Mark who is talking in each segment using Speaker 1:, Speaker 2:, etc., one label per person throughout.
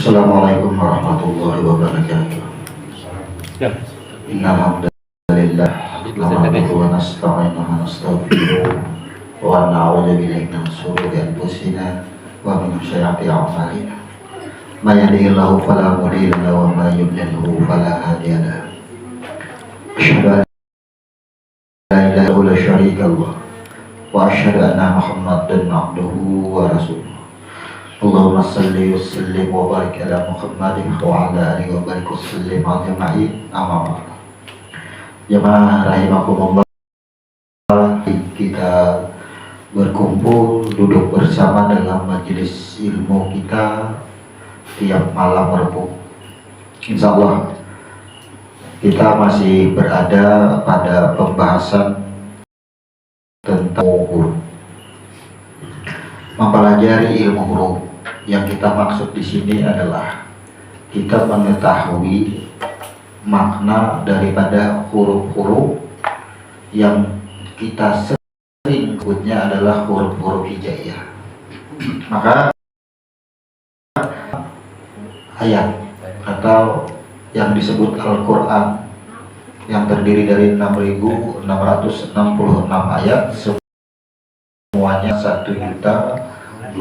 Speaker 1: Assalamualaikum warahmatullahi wabarakatuh.
Speaker 2: Ya.
Speaker 1: Innal hamdalillah nahmaduhu wa nasta'inuhu wa nastaghfiruh wa na'udzu billahi min shururi anfusina wa min sayyiati a'malina. May yahdihillahu fala mudilla lahu wa may yudlilhu fala hadiya lahu. Asyhadu an la ilaha illallah la syarika lahu wa asyhadu anna Muhammadan abduhu wa rasuluh. Allahumma salli wa sallim wa barik ala Muhammadin wa ala alihi wa barik wa sallim ajma'in. Amma ba'd. Jemaah rahimakumullah, kita berkumpul duduk bersama dalam majelis ilmu kita tiap malam Rabu. Insyaallah kita masih berada pada pembahasan tentang huruf, mempelajari ilmu huruf. Yang kita maksud di sini adalah kita mengetahui makna daripada huruf-huruf yang kita sering sebutnya adalah huruf-huruf hijaiyah. Maka ayat atau yang disebut Al-Quran yang terdiri dari 6.666 ayat, semuanya 1.250.000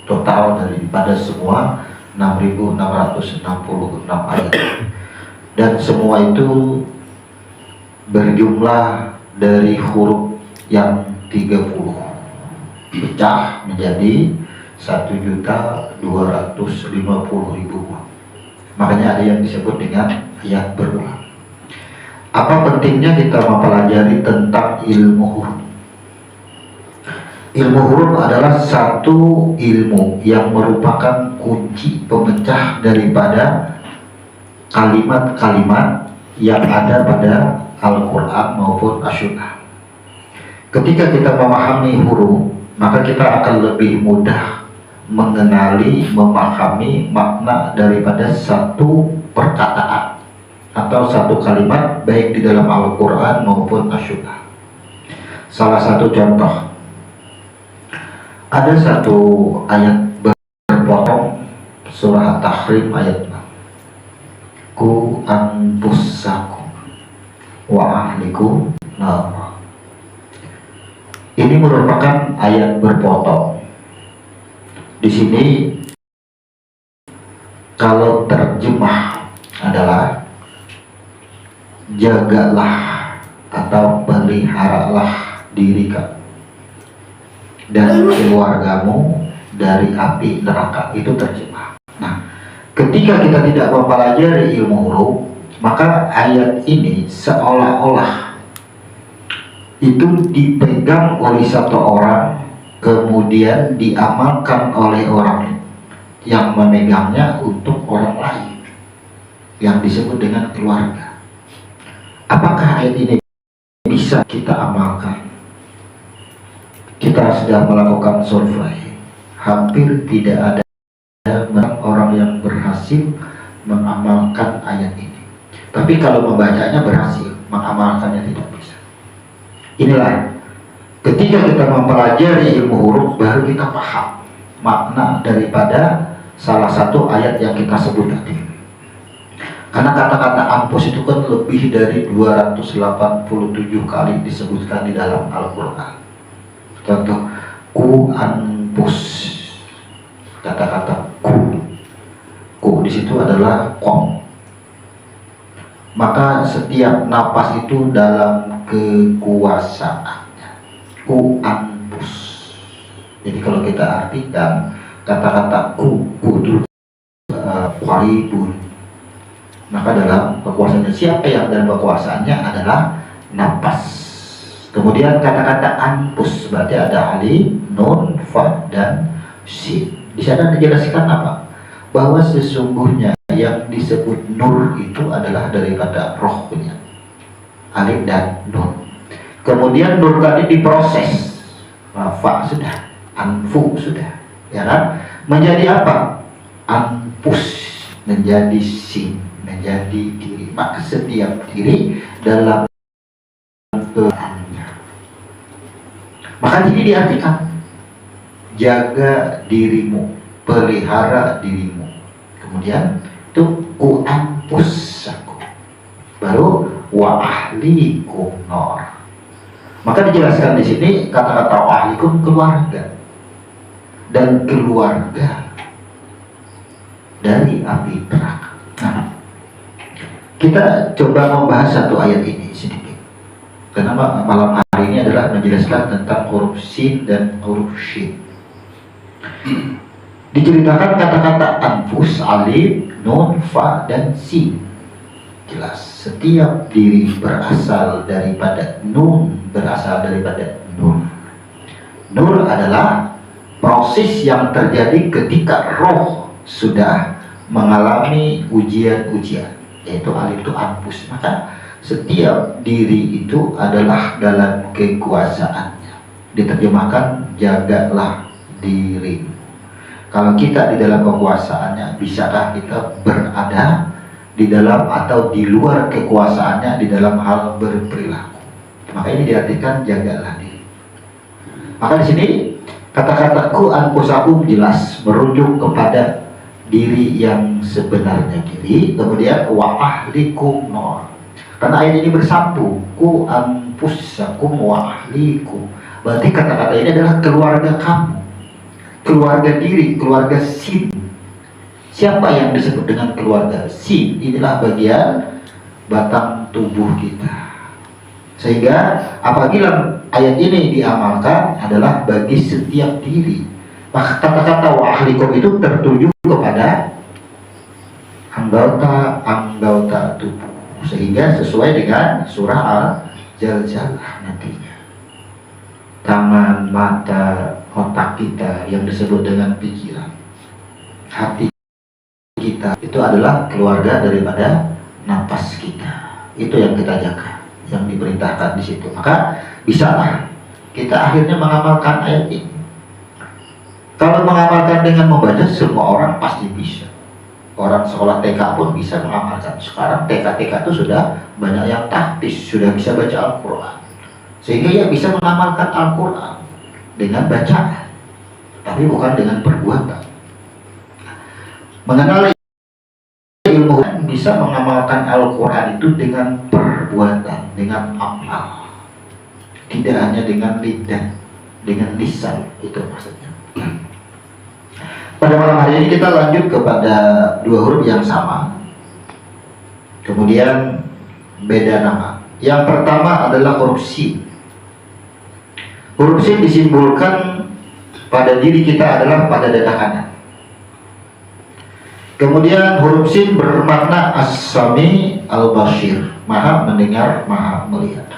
Speaker 1: total daripada semua 6.666 ayat, dan semua itu berjumlah dari huruf yang 30 pecah menjadi 1.250.000. Makanya ada yang disebut dengan ayat berulang. Apa pentingnya kita mempelajari tentang ilmu huruf? Ilmu huruf adalah satu ilmu yang merupakan kunci pemecah daripada kalimat-kalimat yang ada pada Al-Quran maupun As-Sunnah. Ketika kita memahami huruf, maka kita akan lebih mudah mengenali, memahami makna daripada satu perkataan atau satu kalimat, baik di dalam Al-Quran maupun As-Sunnah. Salah satu contoh, ada satu ayat berpotong surah At-Tahrim ayat 6. Ku anfusakum wa ahlikum nar. Ini merupakan ayat berpotong. Di sini kalau terjemah adalah jagalah atau peliharalah diri kamu dan keluargamu dari api neraka, itu terjemah. Nah, ketika kita tidak mempelajari ilmu huruf, maka ayat ini seolah-olah itu dipegang oleh satu orang, kemudian diamalkan oleh orang yang memegangnya untuk orang lain, yang disebut dengan keluarga. Apakah ayat ini bisa kita amalkan? Kita sudah melakukan survei, hampir tidak ada orang yang berhasil mengamalkan ayat ini. Tapi kalau membacanya berhasil, mengamalkannya tidak bisa. Inilah ketika kita mempelajari ilmu huruf, baru kita paham makna daripada salah satu ayat yang kita sebut tadi. Karena kata-kata ampus itu kan lebih dari 287 kali disebutkan di dalam Al-Quran. Contoh, ku anpus, kata-kata ku di situ adalah kom. Maka setiap napas itu dalam kekuasaannya. Ku anpus. Jadi kalau kita artikan kata-kata ku itu qaribun, maka dalam kekuasaannya, siapa yang dalam kekuasaannya adalah napas. Kemudian kata-kata anpus berarti ada alif, nun, fa, dan sin. Di sana dijelaskan apa? Bahwa sesungguhnya yang disebut nur itu adalah daripada rohnya, alif dan nun. Kemudian nur tadi diproses, fa sudah, anfu sudah, ya kan? Menjadi apa? Anpus, menjadi sin, menjadi diri. Maka setiap diri dalam keadaannya. Maka ini diartikan jaga dirimu, pelihara dirimu. Kemudian itu ku anfusakum, baru wa ahlikum nor. Maka dijelaskan di sini kata-kata wa ahlikum keluarga, dan keluarga dari api neraka. Nah, kita coba membahas satu ayat ini sedikit. Kenapa malam hari ini adalah menjelaskan tentang huruf sin dan huruf shin. Diceritakan kata-kata anfus, alif, nun, fa, dan sin. Jelas, setiap diri berasal daripada nun, berasal daripada nur. Nur adalah proses yang terjadi ketika roh sudah mengalami ujian-ujian, yaitu alif itu anfus. Maka setiap diri itu adalah dalam kekuasaannya. Diterjemahkan jagalah diri. Kalau kita di dalam kekuasaannya, bisakah kita berada di dalam atau di luar kekuasaannya di dalam hal berperilaku? Maka ini diartikan jagalah diri. Maka di sini kata-kata ku anfusakum jelas merujuk kepada diri yang sebenarnya diri. Kemudian wa ahlikum nor, karena ayat ini bersambung, ku anfusakum wa ahlikum. Berarti kata-kata ini adalah keluarga kamu, keluarga diri, keluarga sin. Siapa yang disebut dengan keluarga sin? Inilah bagian batang tubuh kita. Sehingga apabila ayat ini diamalkan adalah bagi setiap diri. Maka kata-kata wa ahlikum itu tertuju kepada anggota tubuh, sehingga sesuai dengan surah Al-Zalzalah nantinya. Tangan, mata, otak kita yang disebut dengan pikiran, hati kita itu adalah keluarga daripada napas kita. Itu yang kita jaga, yang diperintahkan di situ. Maka bisalah kita akhirnya mengamalkan ayat ini. Kalau mengamalkan dengan membaca, semua orang pasti bisa. Orang sekolah TK pun bisa mengamalkan. Sekarang TK-TK itu sudah banyak yang taktis, sudah bisa baca Al-Quran, sehingga ia bisa mengamalkan Al-Quran dengan bacaan, tapi bukan dengan perbuatan. Mengenal ilmu, bisa mengamalkan Al-Quran itu dengan perbuatan, dengan amal, tidak hanya dengan lidah, dengan lisan. Itu maksudnya. Pada malam hari ini kita lanjut kepada dua huruf yang sama, kemudian beda nama. Yang pertama adalah huruf sin. Huruf sin disimbolkan pada diri kita adalah pada dada kanan. Kemudian huruf sin bermakna as-sami al-bashir, maha mendengar, maha melihat.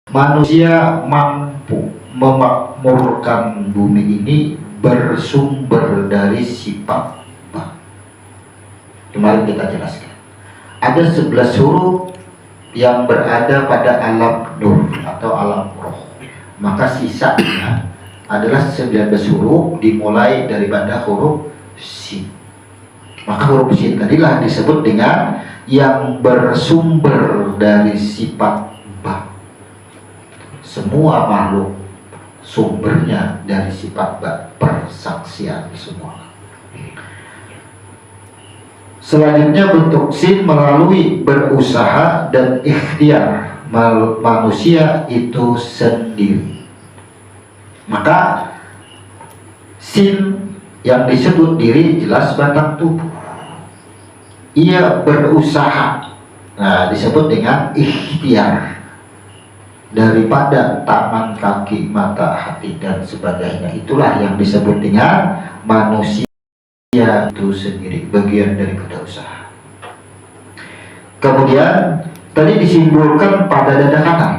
Speaker 1: Manusia mampu memakmurkan bumi ini bersumber dari sifat ba. Kemarin kita jelaskan ada 11 huruf yang berada pada alam nur atau alam roh. Maka sisanya adalah 19 huruf dimulai daripada huruf sin. Maka huruf sin tadilah disebut dengan yang bersumber dari sifat ba. Semua makhluk sumbernya dari sifat ba, persaksian semua. Selanjutnya bentuk sin melalui berusaha dan ikhtiar manusia itu sendiri. Maka sin yang disebut diri jelas batang tubuh. Ia berusaha, nah disebut dengan ikhtiar, daripada tangan, kaki, mata, hati, dan sebagainya. Itulah yang disebut dengan manusia itu sendiri, bagian daripada usaha. Kemudian tadi disimbolkan pada dada kanan.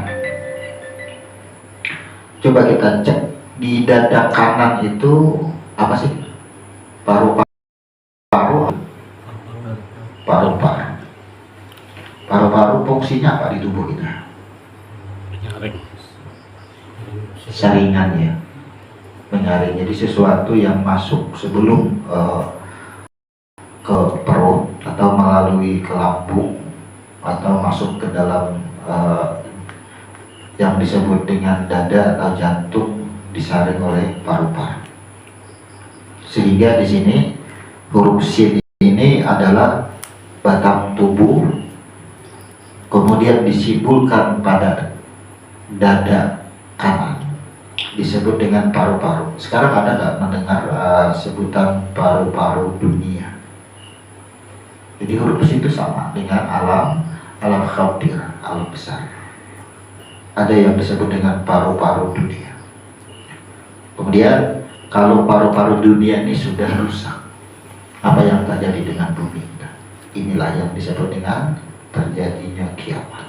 Speaker 1: Coba kita cek di dada kanan itu apa sih? Paru-paru. Paru-paru fungsinya apa di tubuh kita? Saringan ya, menyaring. Jadi sesuatu yang masuk sebelum ke perut atau melalui ke lambung atau masuk ke dalam yang disebut dengan dada atau jantung disaring oleh paru-paru. Sehingga di sini huruf sin ini adalah batang tubuh, kemudian disimpulkan pada dada kanan, disebut dengan paru-paru. Sekarang ada nggak mendengar sebutan paru-paru dunia? Jadi huruf sin itu sama dengan alam khatir, alam besar. Ada yang disebut dengan paru-paru dunia. Kemudian kalau paru-paru dunia ini sudah rusak, apa yang terjadi dengan bumi kita? Inilah yang disebut dengan terjadinya kiamat.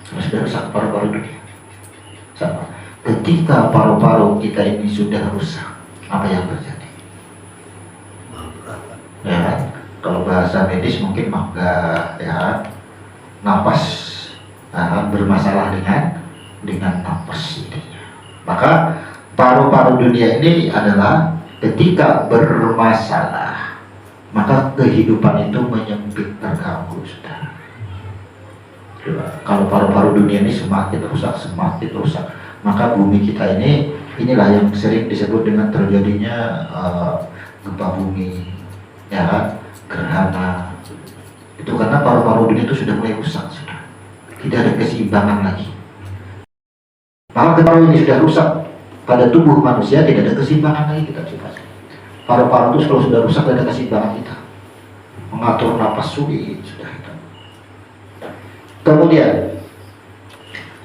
Speaker 1: Sudah rusak paru-paru dunia. Sama. Ketika paru-paru kita ini sudah rusak, apa yang terjadi? Ya, kalau bahasa medis mungkin maka ya napas bermasalah dengan napas intinya. Maka paru-paru dunia ini adalah ketika bermasalah, maka kehidupan itu menyempit, terganggu, saudara. Kalau paru-paru dunia ini semakin rusak, maka bumi kita inilah yang sering disebut dengan terjadinya gempa bumi, ya, gerhana. Itu karena paru-paru dunia itu sudah mulai rusak, saudara. Tidak ada keseimbangan lagi. Maka paru ini sudah rusak, pada tubuh manusia tidak ada keseimbangan lagi. Kita coba. Paru-paru itu kalau sudah rusak, tidak ada keseimbangan kita. Mengatur napas sulit, sudah itu. Kemudian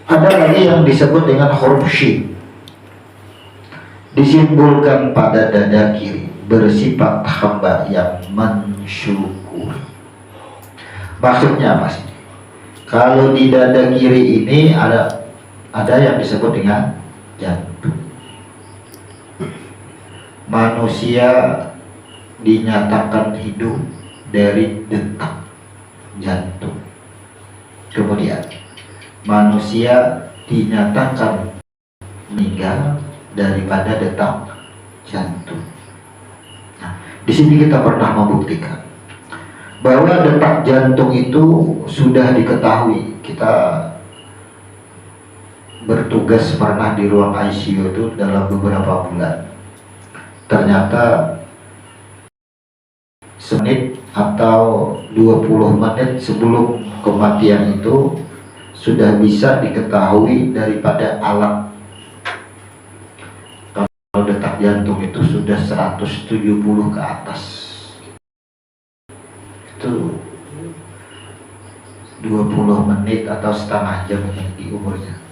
Speaker 1: ada lagi yang disebut dengan huruf shin, disimpulkan pada dada kiri, bersifat hamba yang mensyukuri. Maksudnya apa sih? Kalau di dada kiri ini ada yang disebut dengan jantung. Manusia dinyatakan hidup dari detak jantung. Kemudian manusia dinyatakan meninggal daripada detak jantung. Nah, di sini kita pernah membuktikan bahwa detak jantung itu sudah diketahui. Kita bertugas pernah di ruang ICU itu dalam beberapa bulan. Ternyata semenit atau 20 menit sebelum kematian itu sudah bisa diketahui daripada alat. Kalau detak jantung itu sudah 170 ke atas, itu 20 menit atau setengah jam di umurnya.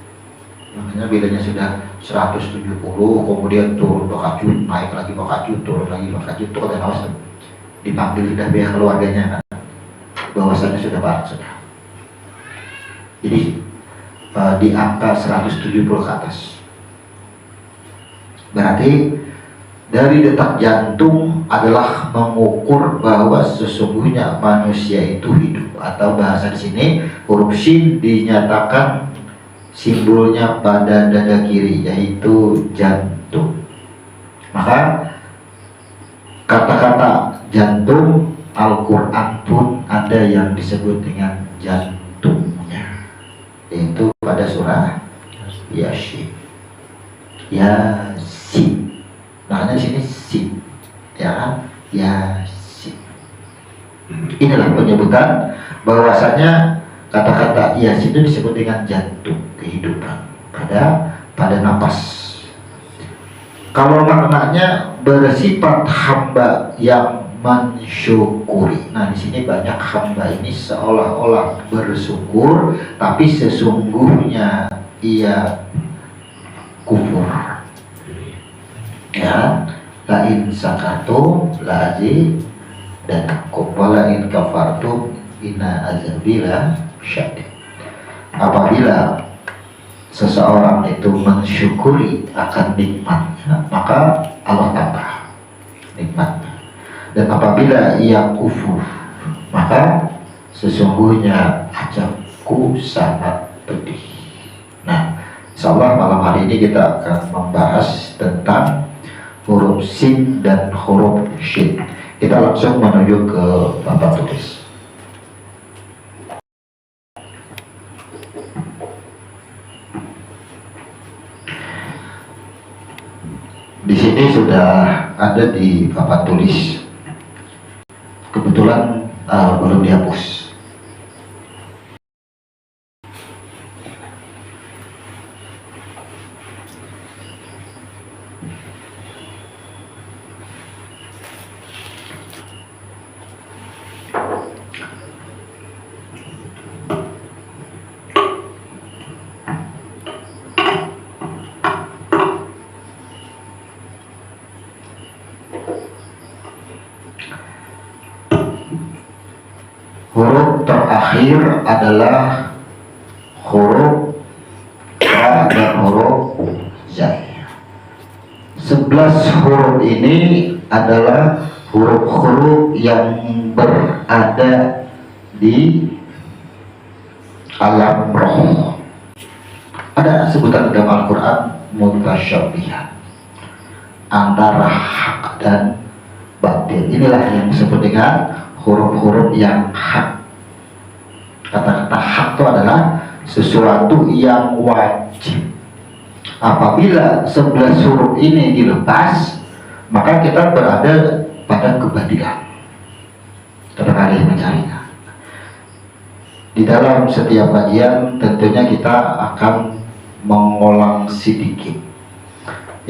Speaker 1: Makanya bilanya sudah 170, kemudian turun bakajut, naik lagi bakajut, turun lagi bakajut, itu kata awas dipanggil sudah pihak keluarganya kan, bahwasannya sudah parah sudah. Jadi di angka 170 ke atas. Berarti dari detak jantung adalah mengukur bahwa sesungguhnya manusia itu hidup, atau bahasa di sini huruf shin dinyatakan simbolnya pada dada kiri, yaitu jantung. Maka kata-kata jantung Al-Quran pun ada yang disebut dengan jantungnya, yaitu pada surah Yasin. Yasin. Makanya sini sin, ya, Yasin. Inilah penyebutan bahwasanya kata-kata Yasin itu disebut dengan jantung kehidupan pada napas. Kalau maknanya bersifat hamba yang mensyukuri. Nah, di sini banyak hamba ini seolah-olah bersyukur, tapi sesungguhnya ia kufur. Ya, la in sakatum la azidannakum wa la in kafartum inna azabila syadid. Apabila seseorang itu mensyukuri akan nikmatnya, maka Allah tambah nikmatnya. Dan apabila ia kufur, maka sesungguhnya azabku sangat pedih. Nah, insyaallah malam hari ini kita akan membahas tentang huruf sin dan huruf shin. Kita langsung menuju ke papan tulis. Di sini sudah ada di papan tulis. Kebetulan belum dihapus. Huruf terakhir adalah huruf ra dan huruf zai. 11 huruf ini adalah huruf-huruf yang berada di alam roh. Ada sebutan dalam Al-Quran mutasyabihat, antara hak dan batil. Inilah yang disebut dengan huruf-huruf yang hak. Kata-kata hak itu adalah sesuatu yang wajib. Apabila 11 huruf ini dilepas, maka kita berada pada kebatilan. Kita harus mencarinya. Di dalam setiap kajian tentunya kita akan mengulang sedikit.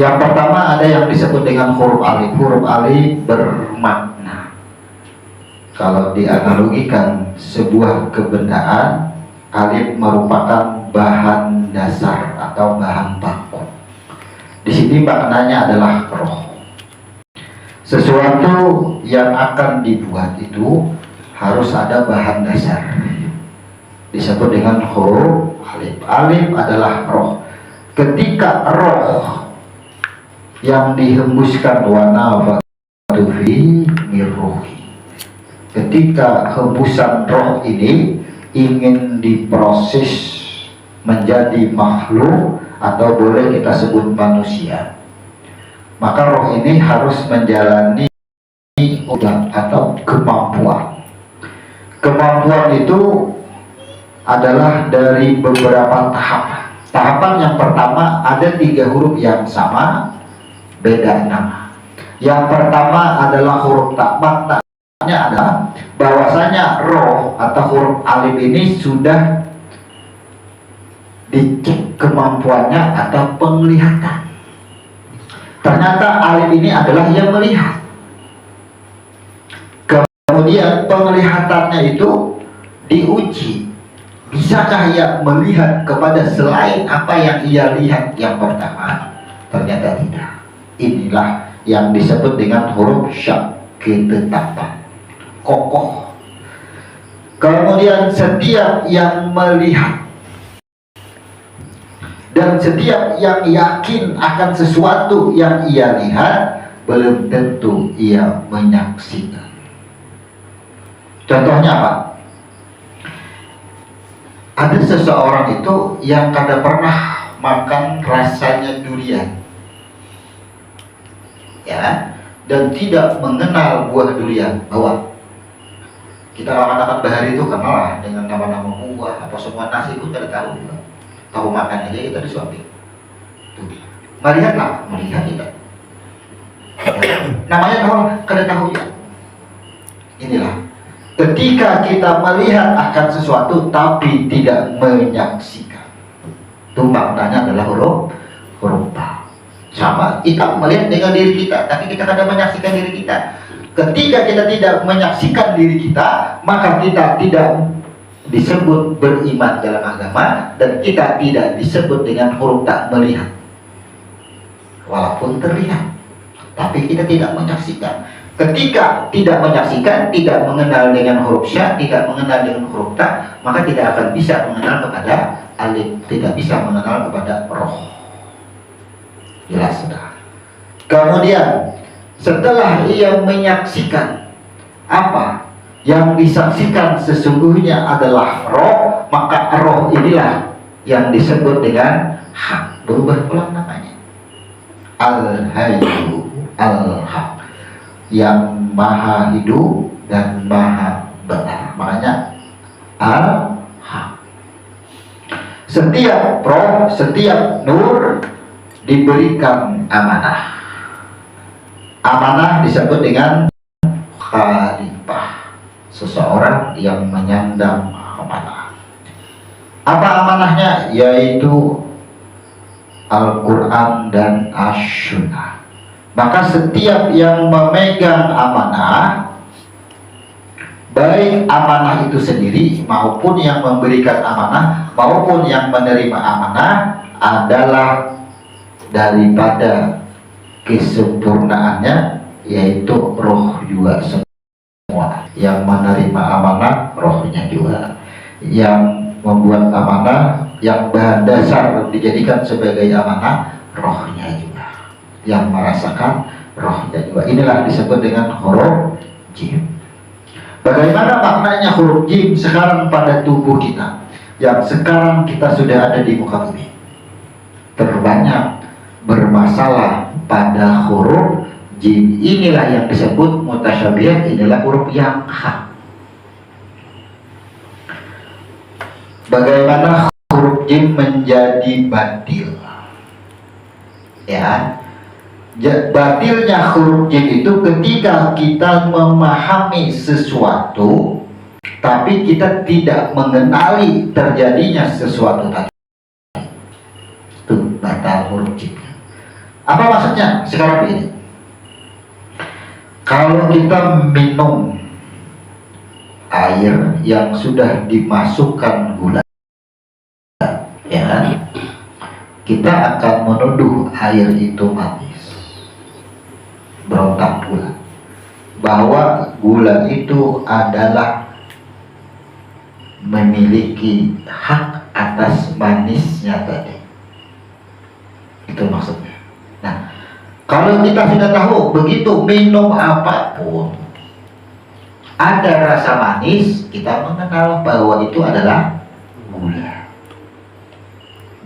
Speaker 1: Yang pertama ada yang disebut dengan huruf alif. Huruf alif bermakna, kalau dianalogikan sebuah kebendaan, alif merupakan bahan dasar atau bahan baku. Di sini maknanya adalah roh. Sesuatu yang akan dibuat itu harus ada bahan dasar. Disebut dengan huruf alif. Alif adalah roh. Ketika roh yang dihembuskan wana fi mirruhi, ketika hembusan roh ini ingin diproses menjadi makhluk atau boleh kita sebut manusia, maka roh ini harus menjalani ujian atau kemampuan. Kemampuan itu adalah dari beberapa tahapan. Tahapan yang pertama ada 3 huruf yang sama, beda nama. Yang pertama adalah huruf ta. Adalah bahwasanya roh atau huruf alif ini sudah dicek kemampuannya atau penglihatan. Ternyata alif ini adalah yang melihat. Kemudian penglihatannya itu diuji. Bisakah ia melihat kepada selain apa yang ia lihat yang pertama? Ternyata tidak. Inilah yang disebut dengan huruf syak, ketetapan, kokoh. Kemudian setiap yang melihat dan setiap yang yakin akan sesuatu yang ia lihat, belum tentu ia menyaksikan. Contohnya apa? Ada seseorang itu yang kada pernah makan rasanya durian, ya, dan tidak mengenal buah durian. Bahwa kita anak-anak bahari itu kenal lah dengan nama-nama buah, apa semua nasi itu kada tahu. Tahu makan aja kita disuapin. Melihatlah, melihat tidak. Namanya tahu, kada tahu ya. Inilah. Ketika kita melihat akan sesuatu tapi tidak menyaksikan, itu maknanya adalah huruf ta. Sama, kita melihat dengan diri kita, tapi kita kadang menyaksikan diri kita. Ketika kita tidak menyaksikan diri kita, maka kita tidak disebut beriman dalam agama, dan kita tidak disebut dengan huruf ta, melihat. Walaupun terlihat, tapi kita tidak menyaksikan. Ketika tidak menyaksikan, tidak mengenal dengan huruf sya, tidak mengenal dengan huruf ta, maka tidak akan bisa mengenal kepada alif, tidak bisa mengenal kepada roh. Jelas sudah. Kemudian setelah ia menyaksikan, apa yang disaksikan sesungguhnya adalah roh, maka roh inilah yang disebut dengan hak. Berubah ulang namanya, Al-Hayyu Al-Haq, yang maha hidup dan maha benar. Makanya Al-Haq. Setiap roh, setiap nur diberikan amanah. Amanah disebut dengan khalifah, seseorang yang menyandang amanah. Apa amanahnya? Yaitu Al-Quran dan As-Sunnah. Maka setiap yang memegang amanah, baik amanah itu sendiri maupun yang memberikan amanah maupun yang menerima amanah, adalah daripada kesempurnaannya, yaitu roh juga semua. Yang menerima amanah rohnya juga, yang membuat amanah, yang bahan dasar dijadikan sebagai amanah rohnya juga, yang merasakan rohnya juga. Inilah disebut dengan huruf jim. Bagaimana maknanya huruf jim sekarang pada tubuh kita, yang sekarang kita sudah ada di muka bumi? Terbanyak bermasalah pada huruf jim. Inilah yang disebut mutasyabih, inilah huruf yang hak. Bagaimana huruf jim menjadi batil? Ya, batilnya huruf jim itu ketika kita memahami sesuatu tapi kita tidak mengenali terjadinya sesuatu tadi. Itu batal huruf jim. Apa maksudnya? Sekarang begini, kalau kita minum air yang sudah dimasukkan gula, ya, kita akan menuduh air itu manis, berontak gula, bahwa gula itu adalah memiliki hak atas manisnya tadi. Itu maksudnya. Nah, kalau kita sudah tahu begitu minum apapun ada rasa manis, kita mengenal bahwa itu adalah gula,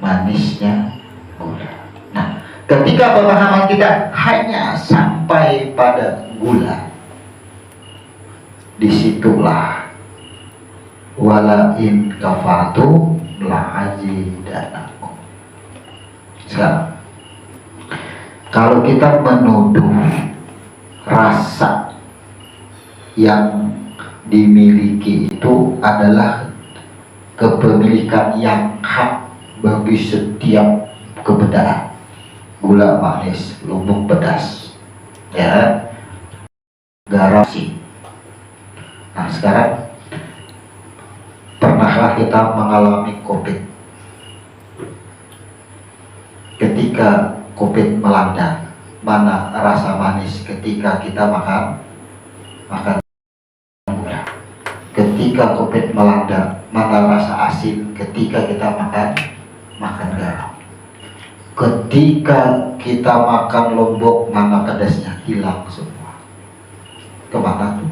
Speaker 1: manisnya gula. Nah, ketika pemahaman kita hanya sampai pada gula, disitulah wala in kafartu la azidanakum. Sekarang, kalau kita menuduh rasa yang dimiliki itu adalah kepemilikan yang hak bagi setiap kebedaan, gula manis, lubuk pedas, ya, garam. Nah, sekarang pernahlah kita mengalami COVID. Ketika COVID melanda, mana rasa manis ketika kita makan gula? Ketika COVID melanda, mana rasa asin ketika kita makan garam? Ketika kita makan lombok, mana pedasnya? Hilang semua. Kemana tuh?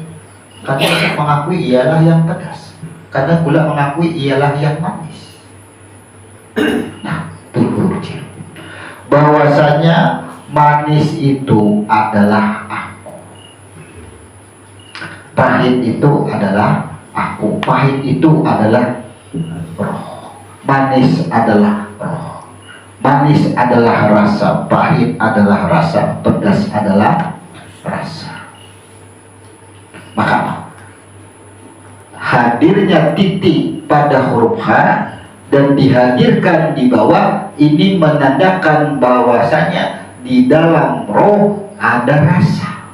Speaker 1: Karena kita mengakui ialah yang pedas, karena gula mengakui ialah yang manis. Nah, itu huruf jim. Bahwasanya manis itu adalah aku, pahit itu adalah aku, pahit itu adalah roh, manis adalah roh, manis adalah rasa, pahit adalah rasa, pedas adalah rasa. Maka hadirnya titik pada huruf H dan dihadirkan di bawah ini menandakan bahwasanya di dalam roh ada rasa,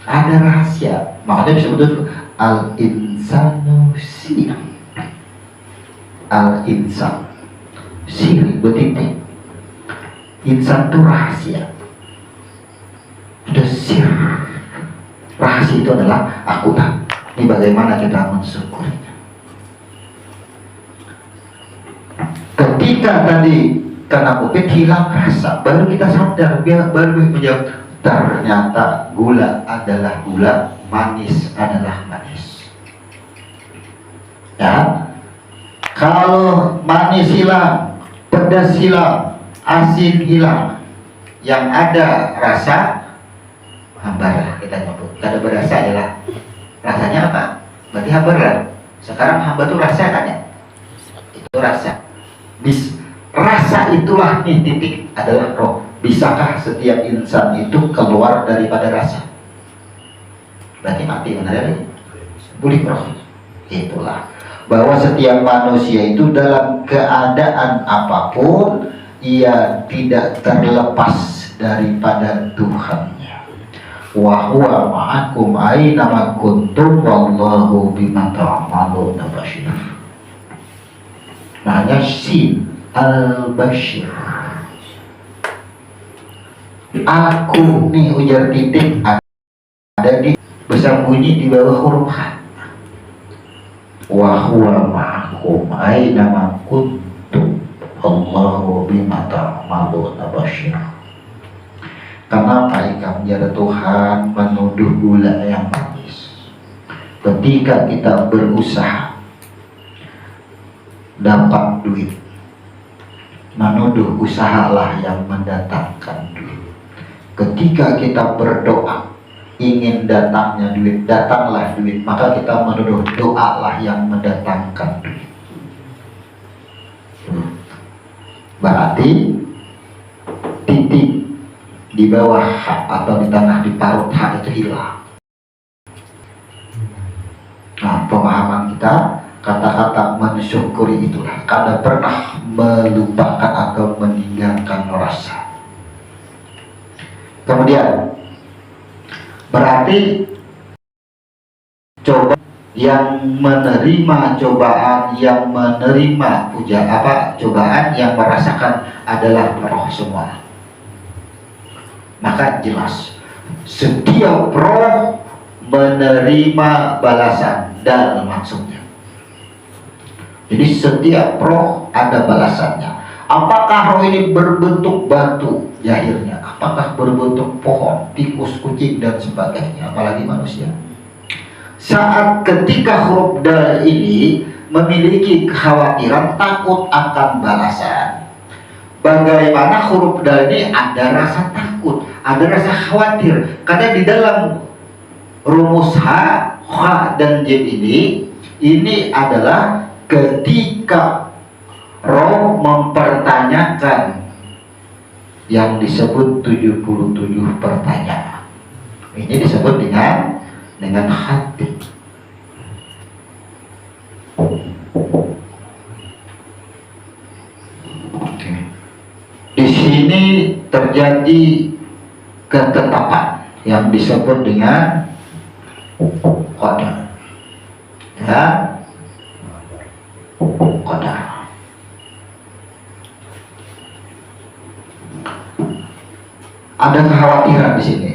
Speaker 1: ada rahasia. Makanya disebut al-insanu siri, al-insan siri betitik. Insan itu rahasia, sudah sir. Rahasia itu adalah aku tak. Ini bagaimana kita mensyukurinya. Ketika tadi karena COVID hilang rasa, baru kita sadar, baru menjawab, ternyata gula adalah gula, manis adalah manis. Ya, kalau manis hilang, pedas hilang, asin hilang, yang ada rasa hambar, kita nyebut. Kada berasa adalah rasanya apa? Berarti hambar kan? Sekarang hamba itu rasa kan ya? Itu rasa. Rasa itulah nih titik adalah roh. Bisakah setiap insan itu keluar daripada rasa? Berarti mati, benar ya? Boleh roh. Itulah bahwa setiap manusia itu dalam keadaan apapun ia tidak terlepas daripada Tuhannya. Wa huwa ma'akum aina ma kuntum wallahu bima ta'maluna basyir. Maknanya sin al-basyir. Aku nih ujar titik ada di bersembunyi di bawah huruf H. Wa huwa ma'akum aina ma kuntum Allahu bima ta'maluna basyir. Kenapa ikan menjadi Tuhan menuduh gula yang manis? Ketika kita berusaha dapat duit, menuduh usahalah yang mendatangkan duit. Ketika kita berdoa ingin datangnya duit, datanglah duit, maka kita menuduh doalah yang mendatangkan duit. Berarti titik di bawah H atau di tengah di parut H itu hilang. Nah, pemahaman kita kata-kata mensyukuri itulah kada pernah melupakan atau meninggalkan rasa. Kemudian berarti coba yang menerima cobaan, yang menerima cobaan, yang merasakan adalah roh semua. Maka jelas setiap roh menerima balasan dan maksudnya. Jadi setiap roh ada balasannya. Apakah roh ini berbentuk batu jahirnya, apakah berbentuk pohon, tikus, kucing dan sebagainya, apalagi manusia. Saat ketika huruf dal ini memiliki kekhawatiran takut akan balasan, bagaimana huruf dal ini ada rasa takut, ada rasa khawatir. Karena di dalam rumus H dan J ini adalah ketika roh mempertanyakan yang disebut 77 pertanyaan. Ini disebut dengan hati. Di sini terjadi ketetapan yang disebut dengan qadar. Ya, qadar. Ada kekhawatiran di sini.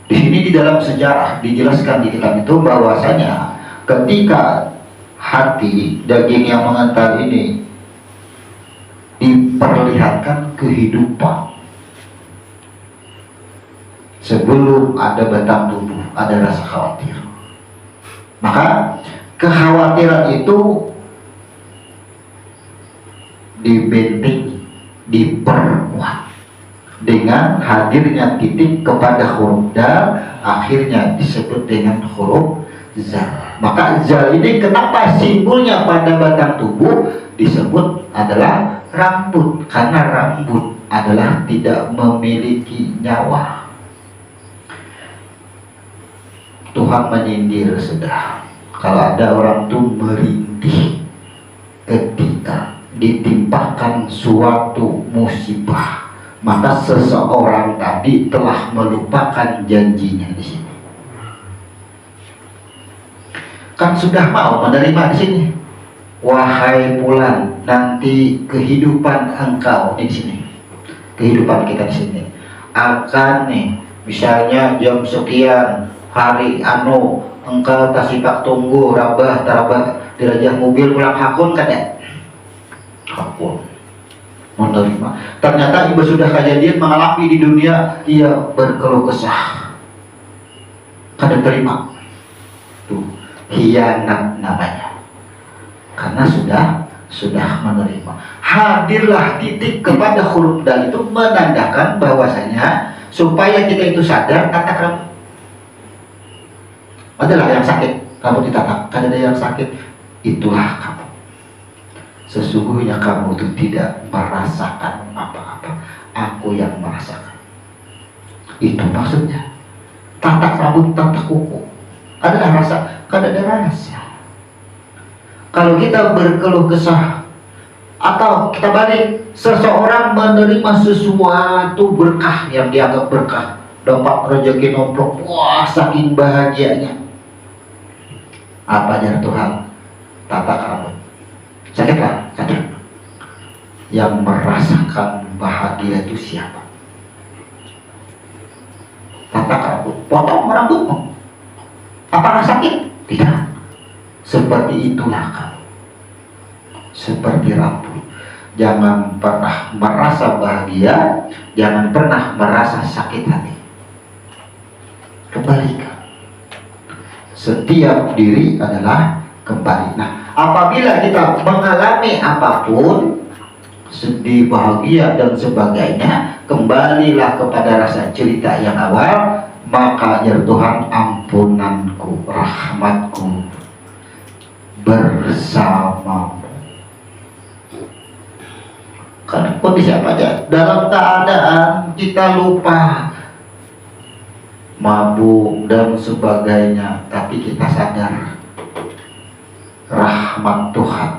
Speaker 1: Di sini di dalam sejarah dijelaskan di kitab itu bahwasanya ketika hati daging yang mengental ini diperlihatkan kehidupan, sebelum ada batang tubuh ada rasa khawatir. Maka kekhawatiran itu dibentengi, diperkuat dengan hadirnya titik kepada huruf dal, akhirnya disebut dengan huruf zal. Maka zal ini kenapa simbolnya pada batang tubuh disebut adalah rambut, karena rambut adalah tidak memiliki nyawa. Tuhan menyindir sudah. Kalau ada orang tuh merintih ketika ditimpakan suatu musibah, maka seseorang tadi telah melupakan janjinya di sini. Kan sudah mau menerima di sini. Wahai Fulan, nanti kehidupan engkau di sini, kehidupan kita di sini akan nih, misalnya jam sekian hari engkau tasipak tunggu rabah tarabah dirajah mobil pulang hakun kan ya? Hakun menerima. Ternyata ibu sudah kejadian mengalami di dunia, ia berkeluh kesah, kada terima. Tuh, hianat namanya. Karena sudah menerima. Hadirlah titik kepada huruf dal itu menandakan bahwasanya supaya kita itu sadar, tatak rambut. Adalah yang sakit, kamu ditatak. Kada ada yang sakit, itulah kamu. Sesungguhnya kamu itu tidak merasakan apa-apa. Aku yang merasakan. Itu maksudnya. Tatak rambut, tatak kuku. Ada rasa, kada ada rasa. Kalau kita berkeluh kesah, atau kita balik, seseorang menerima sesuatu berkah yang dianggap berkah, dapat rezeki nomplok, wah saking bahagianya. Apa ajar Tuhan? Tatak rambut. Sakit lah, sakit. Yang merasakan bahagia itu siapa? Tatak rambut, potong rambutmu. Apakah sakit? Tidak. Seperti itulah kamu. Seperti rambut. Jangan pernah merasa bahagia, jangan pernah merasa sakit hati. Kembalikan. Setiap diri adalah kembali. Nah, apabila kita mengalami apapun, sedih, bahagia dan sebagainya, kembalilah kepada rasa cerita yang awal. Maka ya Tuhan, ampunanku, rahmatku bersamamu. Karena kondisi apa aja, dalam keadaan kita lupa, mabuk dan sebagainya, tapi kita sadar rahmat Tuhan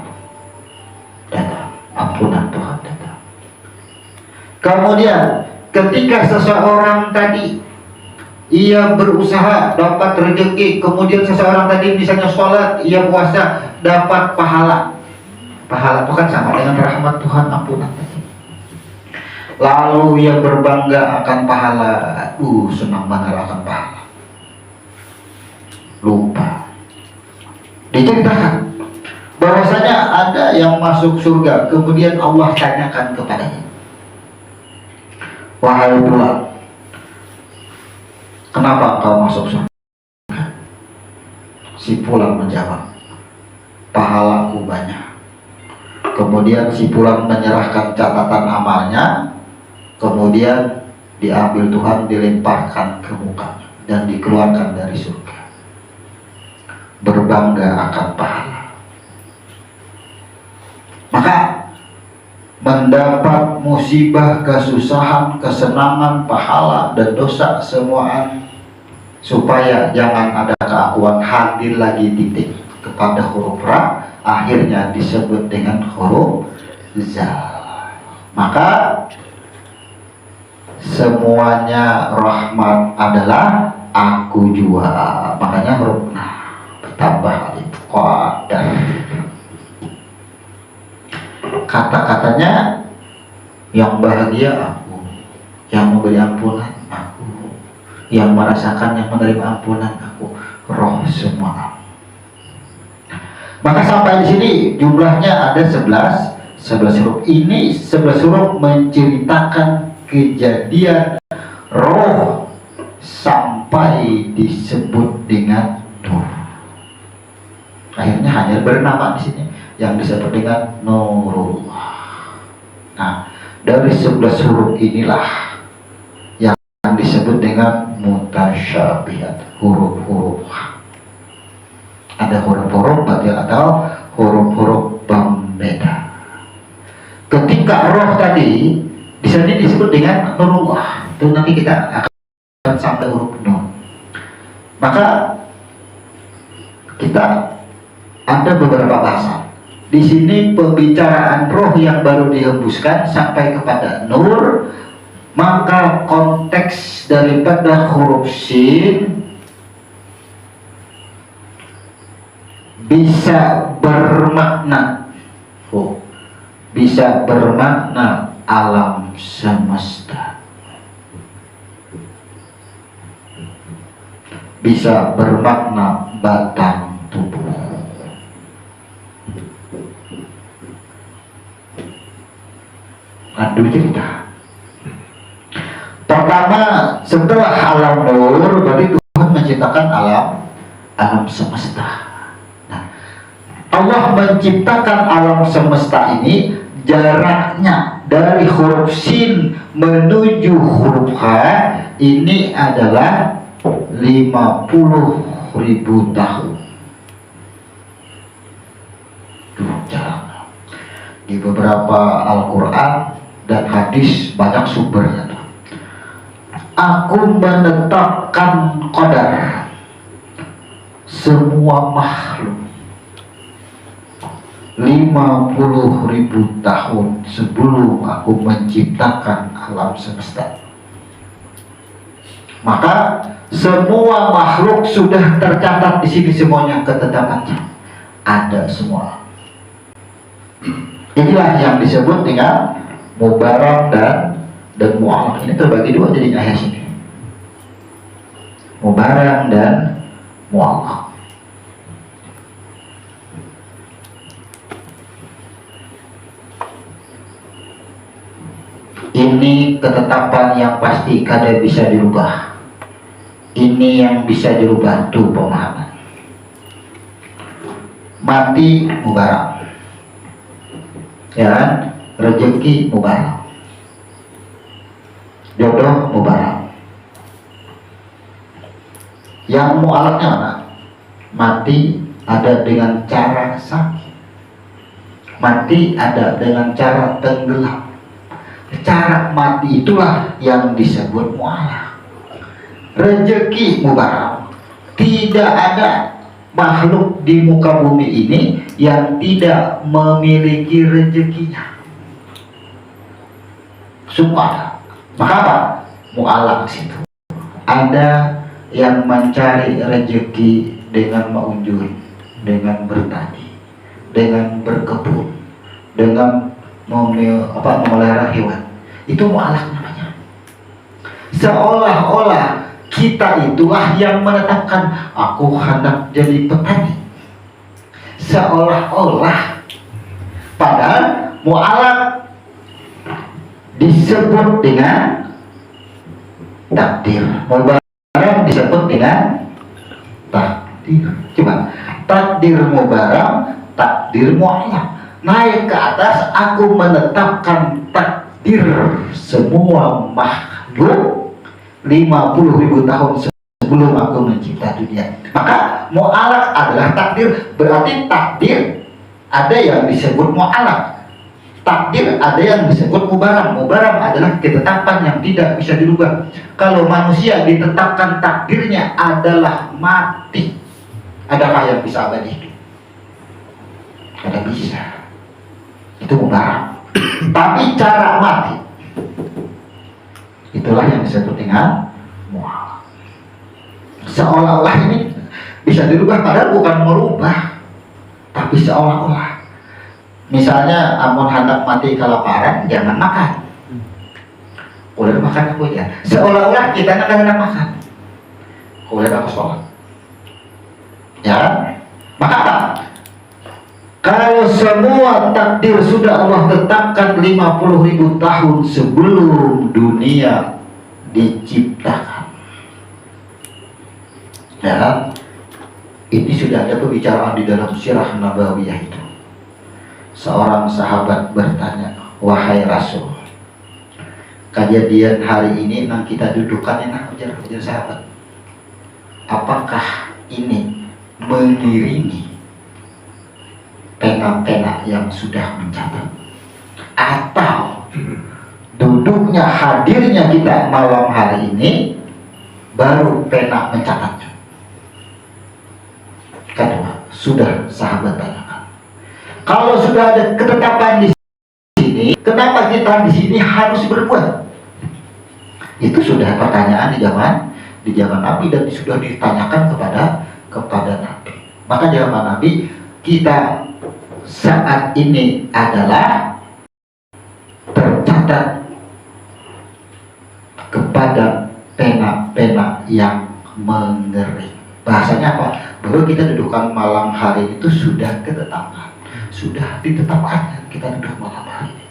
Speaker 1: datang, ampunan Tuhan datang. Kemudian ketika seseorang tadi ia berusaha dapat rezeki, kemudian seseorang tadi misalnya sholat, ia puasa, dapat pahala. Pahala itu kan sama dengan rahmat Tuhan, ampunan tadi. Lalu ia berbangga akan pahala, senang banget akan pahala. Lupa. Diceritakan bahwasanya ada yang masuk surga, kemudian Allah tanyakan kepadanya, wahai fulan, kenapa engkau masuk surga? Si fulan menjawab, pahalaku banyak. Kemudian si fulan menyerahkan catatan amalnya, kemudian diambil Tuhan, dilemparkan ke mukanya dan dikeluarkan dari surga. Berbangga akan pahala. Maka mendapat musibah, kesusahan, kesenangan, pahala dan dosa semuaan, supaya jangan ada keakuan, hadir lagi titik kepada huruf ra, akhirnya disebut dengan huruf zal. Maka semuanya rahmat adalah aku jua, makanya huruf na bertambah itu qadar. Kata-katanya yang bahagia aku, yang memberi ampunan aku, yang merasakan, yang menerima ampunan aku, roh semua. Maka sampai di sini jumlahnya ada 11 huruf. Ini 11 huruf menceritakan kejadian roh sampai disebut dengan nur. Akhirnya hanya bernama di sini yang disebut dengan Nurullah. Nah, dari 11 huruf inilah yang disebut dengan mutasyabihat, huruf-huruf. Ada huruf-huruf batil atau huruf-huruf pembeda. Ketika roh tadi di sini disebut dengan Nurullah, itu nanti kita akan sampai huruf Nur. Maka kita ada beberapa bahasa. Di sini pembicaraan roh yang baru dihembuskan sampai kepada nur, maka konteks daripada huruf sin bisa bermakna alam semesta, bisa bermakna batang tubuh. Aduh cerita. Pertama, setelah alam nur, berarti Tuhan menciptakan alam semesta. Nah, Allah menciptakan alam semesta ini, jaraknya dari huruf sin menuju huruf H ini adalah 50.000 tahun. Jaraknya. Di beberapa Al-Quran dan hadis banyak sumbernya. Aku menetapkan qadar semua makhluk 50.000 tahun sebelum aku menciptakan alam semesta. Maka semua makhluk sudah tercatat di sini semuanya, ketetapannya ada semua. Inilah yang disebut dengan mubarak dan mu'alaq. Ini terbagi dua jadi ayat sini, mubarak dan mu'alaq. Ini ketetapan yang pasti kada bisa dirubah. Ini yang bisa dirubah tuh pemahaman. Mati mubarak, ya kan? Rezeki mubarak, jodoh mubarak. Yang mu'alaqnya mana? Mati ada dengan cara sakit, mati ada dengan cara tenggelam. Cara mati itulah yang disebut mu'alaq. Rezeki mubarak. Tidak ada makhluk di muka bumi ini yang tidak memiliki rezekinya. Semua ada. Maka apa? Mu'alaq situ. Ada yang mencari rezeki dengan mengunjur, dengan bertani, dengan berkebun, dengan memelihara hewan. Itu mu'alaq namanya. Seolah-olah kita itulah yang menetapkan aku hendak jadi petani. Seolah-olah. Padahal mu'alaq disebut dengan takdir. Mubarak disebut dengan takdir. Coba, takdir mubarak, takdir mu'alaq. Naik ke atas, aku menetapkan takdir semua makhluk 50.000 tahun sebelum aku mencipta dunia. Maka mu'alaq adalah takdir. Berarti takdir ada yang disebut mu'alaq, takdir ada yang disebut mubarak. Mubarak adalah ketetapan yang tidak bisa dirubah. Kalau manusia ditetapkan takdirnya adalah mati, adakah yang bisa abadi? Tidak bisa. Itu mubarak. Tapi cara mati, itulah yang disebut dengan mu'alaq. Seolah-olah ini bisa dirubah, padahal bukan merubah, tapi seolah-olah. Misalnya amun hendak mati kelaparan, jangan makan. Udah makan aku ya. Seolah-olah kita nak hendak makan. Udah aku sholat. Ya, maka apa? Kalau semua takdir sudah Allah tetapkan 50.000 tahun sebelum dunia diciptakan, ya, ini sudah ada pembicaraan di dalam sirah nabawiyah itu. Seorang sahabat bertanya, wahai Rasul, kejadian hari ini yang kita dudukkan enak ujar sahabat, apakah ini mengiringi pena-pena yang sudah mencatat, atau duduknya hadirnya kita malam hari ini baru pena mencatatnya? Kedua, sudah sahabat tanyakan, kalau sudah ada ketetapan di sini, kenapa kita di sini harus berbuat? Itu sudah pertanyaan di zaman Nabi, dan sudah ditanyakan kepada Nabi. Maka zaman Nabi kita saat ini adalah tercatat kepada pena-pena yang mengering. Bahasanya apa? Bahwa kita dudukkan malam hari itu sudah ketetapan, sudah ditetapkan kita duduk malam hari ini.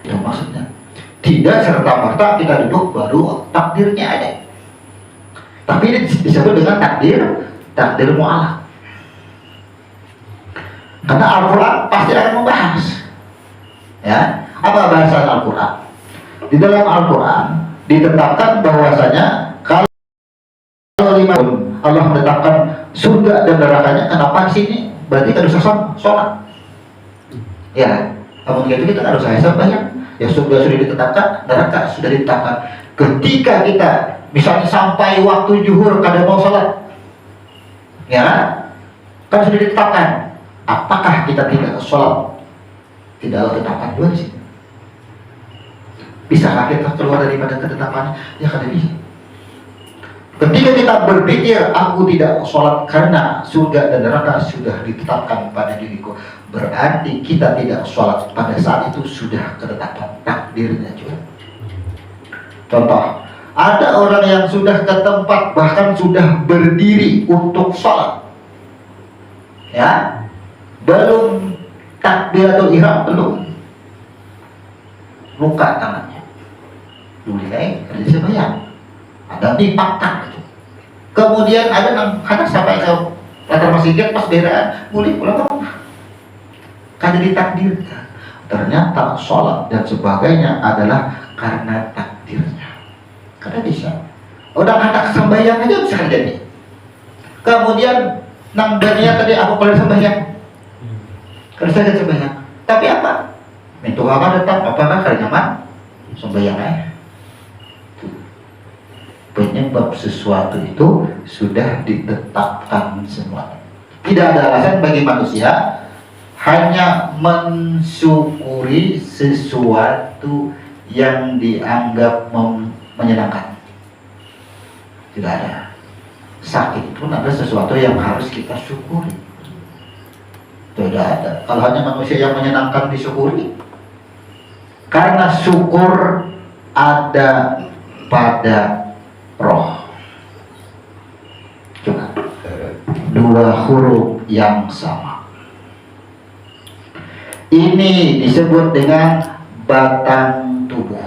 Speaker 1: Itu maksudnya. Tidak serta-merta kita duduk baru takdirnya ada. Tapi ini disebut dengan takdir mu'alaq. Karena Al-Quran pasti akan membahas, ya, apa bahasa Al-Quran. Di dalam Al-Quran ditetapkan bahwasanya kalau 5 tahun Allah menetapkan surga dan nerakanya, kenapa di sini? Berarti kan harus sholat. Ya, namun itu kita harus hisab banyak. Ya surga sudah ditetapkan, neraka sudah ditetapkan. Ketika kita misalnya sampai waktu zuhur kada mau sholat, ya kan sudah ditetapkan. Apakah kita tidak sholat? Tidak ada ketetapan dua sih. Bisakah kita keluar daripada ketetapan? Ya kada bisa. Ketika kita berpikir aku tidak sholat karena surga dan neraka sudah ditetapkan pada diriku, berarti kita tidak sholat pada saat itu sudah ketetapan takdirnya juga. Contoh, ada orang yang sudah ke tempat bahkan sudah berdiri untuk sholat, ya, belum takbiratul ihram, belum, luka tangannya, mulai kerja sembahyang, ada dipakkan gitu. Kemudian ada kadang sampai ke latar masjid pas beraan, mulai pulang ke rumah, kan ditakdirkan. Ternyata sholat dan sebagainya adalah karena takdirnya. Karena bisa. Udah anak sembahyang aja bisa jadi. Kemudian nambahnya tadi aku kalau sembahyang, kalau saya sembahyang. Tapi apa? Itu apa datang? Apakah kalau nyaman? Sembahyang aja. Penyebab sesuatu itu sudah ditetapkan semua. Tidak ada alasan bagi manusia hanya mensyukuri sesuatu yang dianggap menyenangkan. Tidak ada. Sakit pun ada sesuatu yang harus kita syukuri. Tidak ada. Kalau hanya manusia yang menyenangkan disyukuri, karena syukur ada pada roh. Coba dua huruf yang sama. Ini disebut dengan batang tubuh.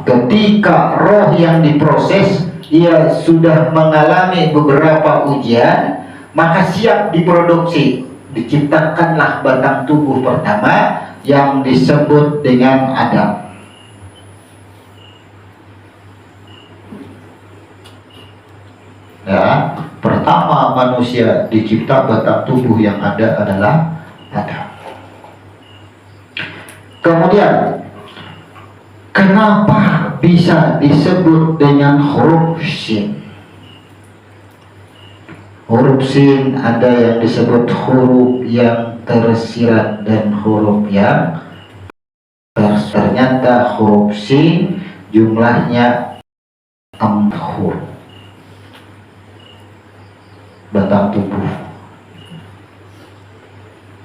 Speaker 1: Ketika roh yang diproses, ia sudah mengalami beberapa ujian, maka siap diproduksi. Diciptakanlah batang tubuh pertama yang disebut dengan Adam. Ya, pertama manusia dicipta batang tubuh yang ada adalah Adam. Kemudian kenapa bisa disebut dengan huruf sin? Huruf sin ada yang disebut huruf yang tersirat dan huruf yang ternyata huruf sin jumlahnya 4 huruf. Batang tubuh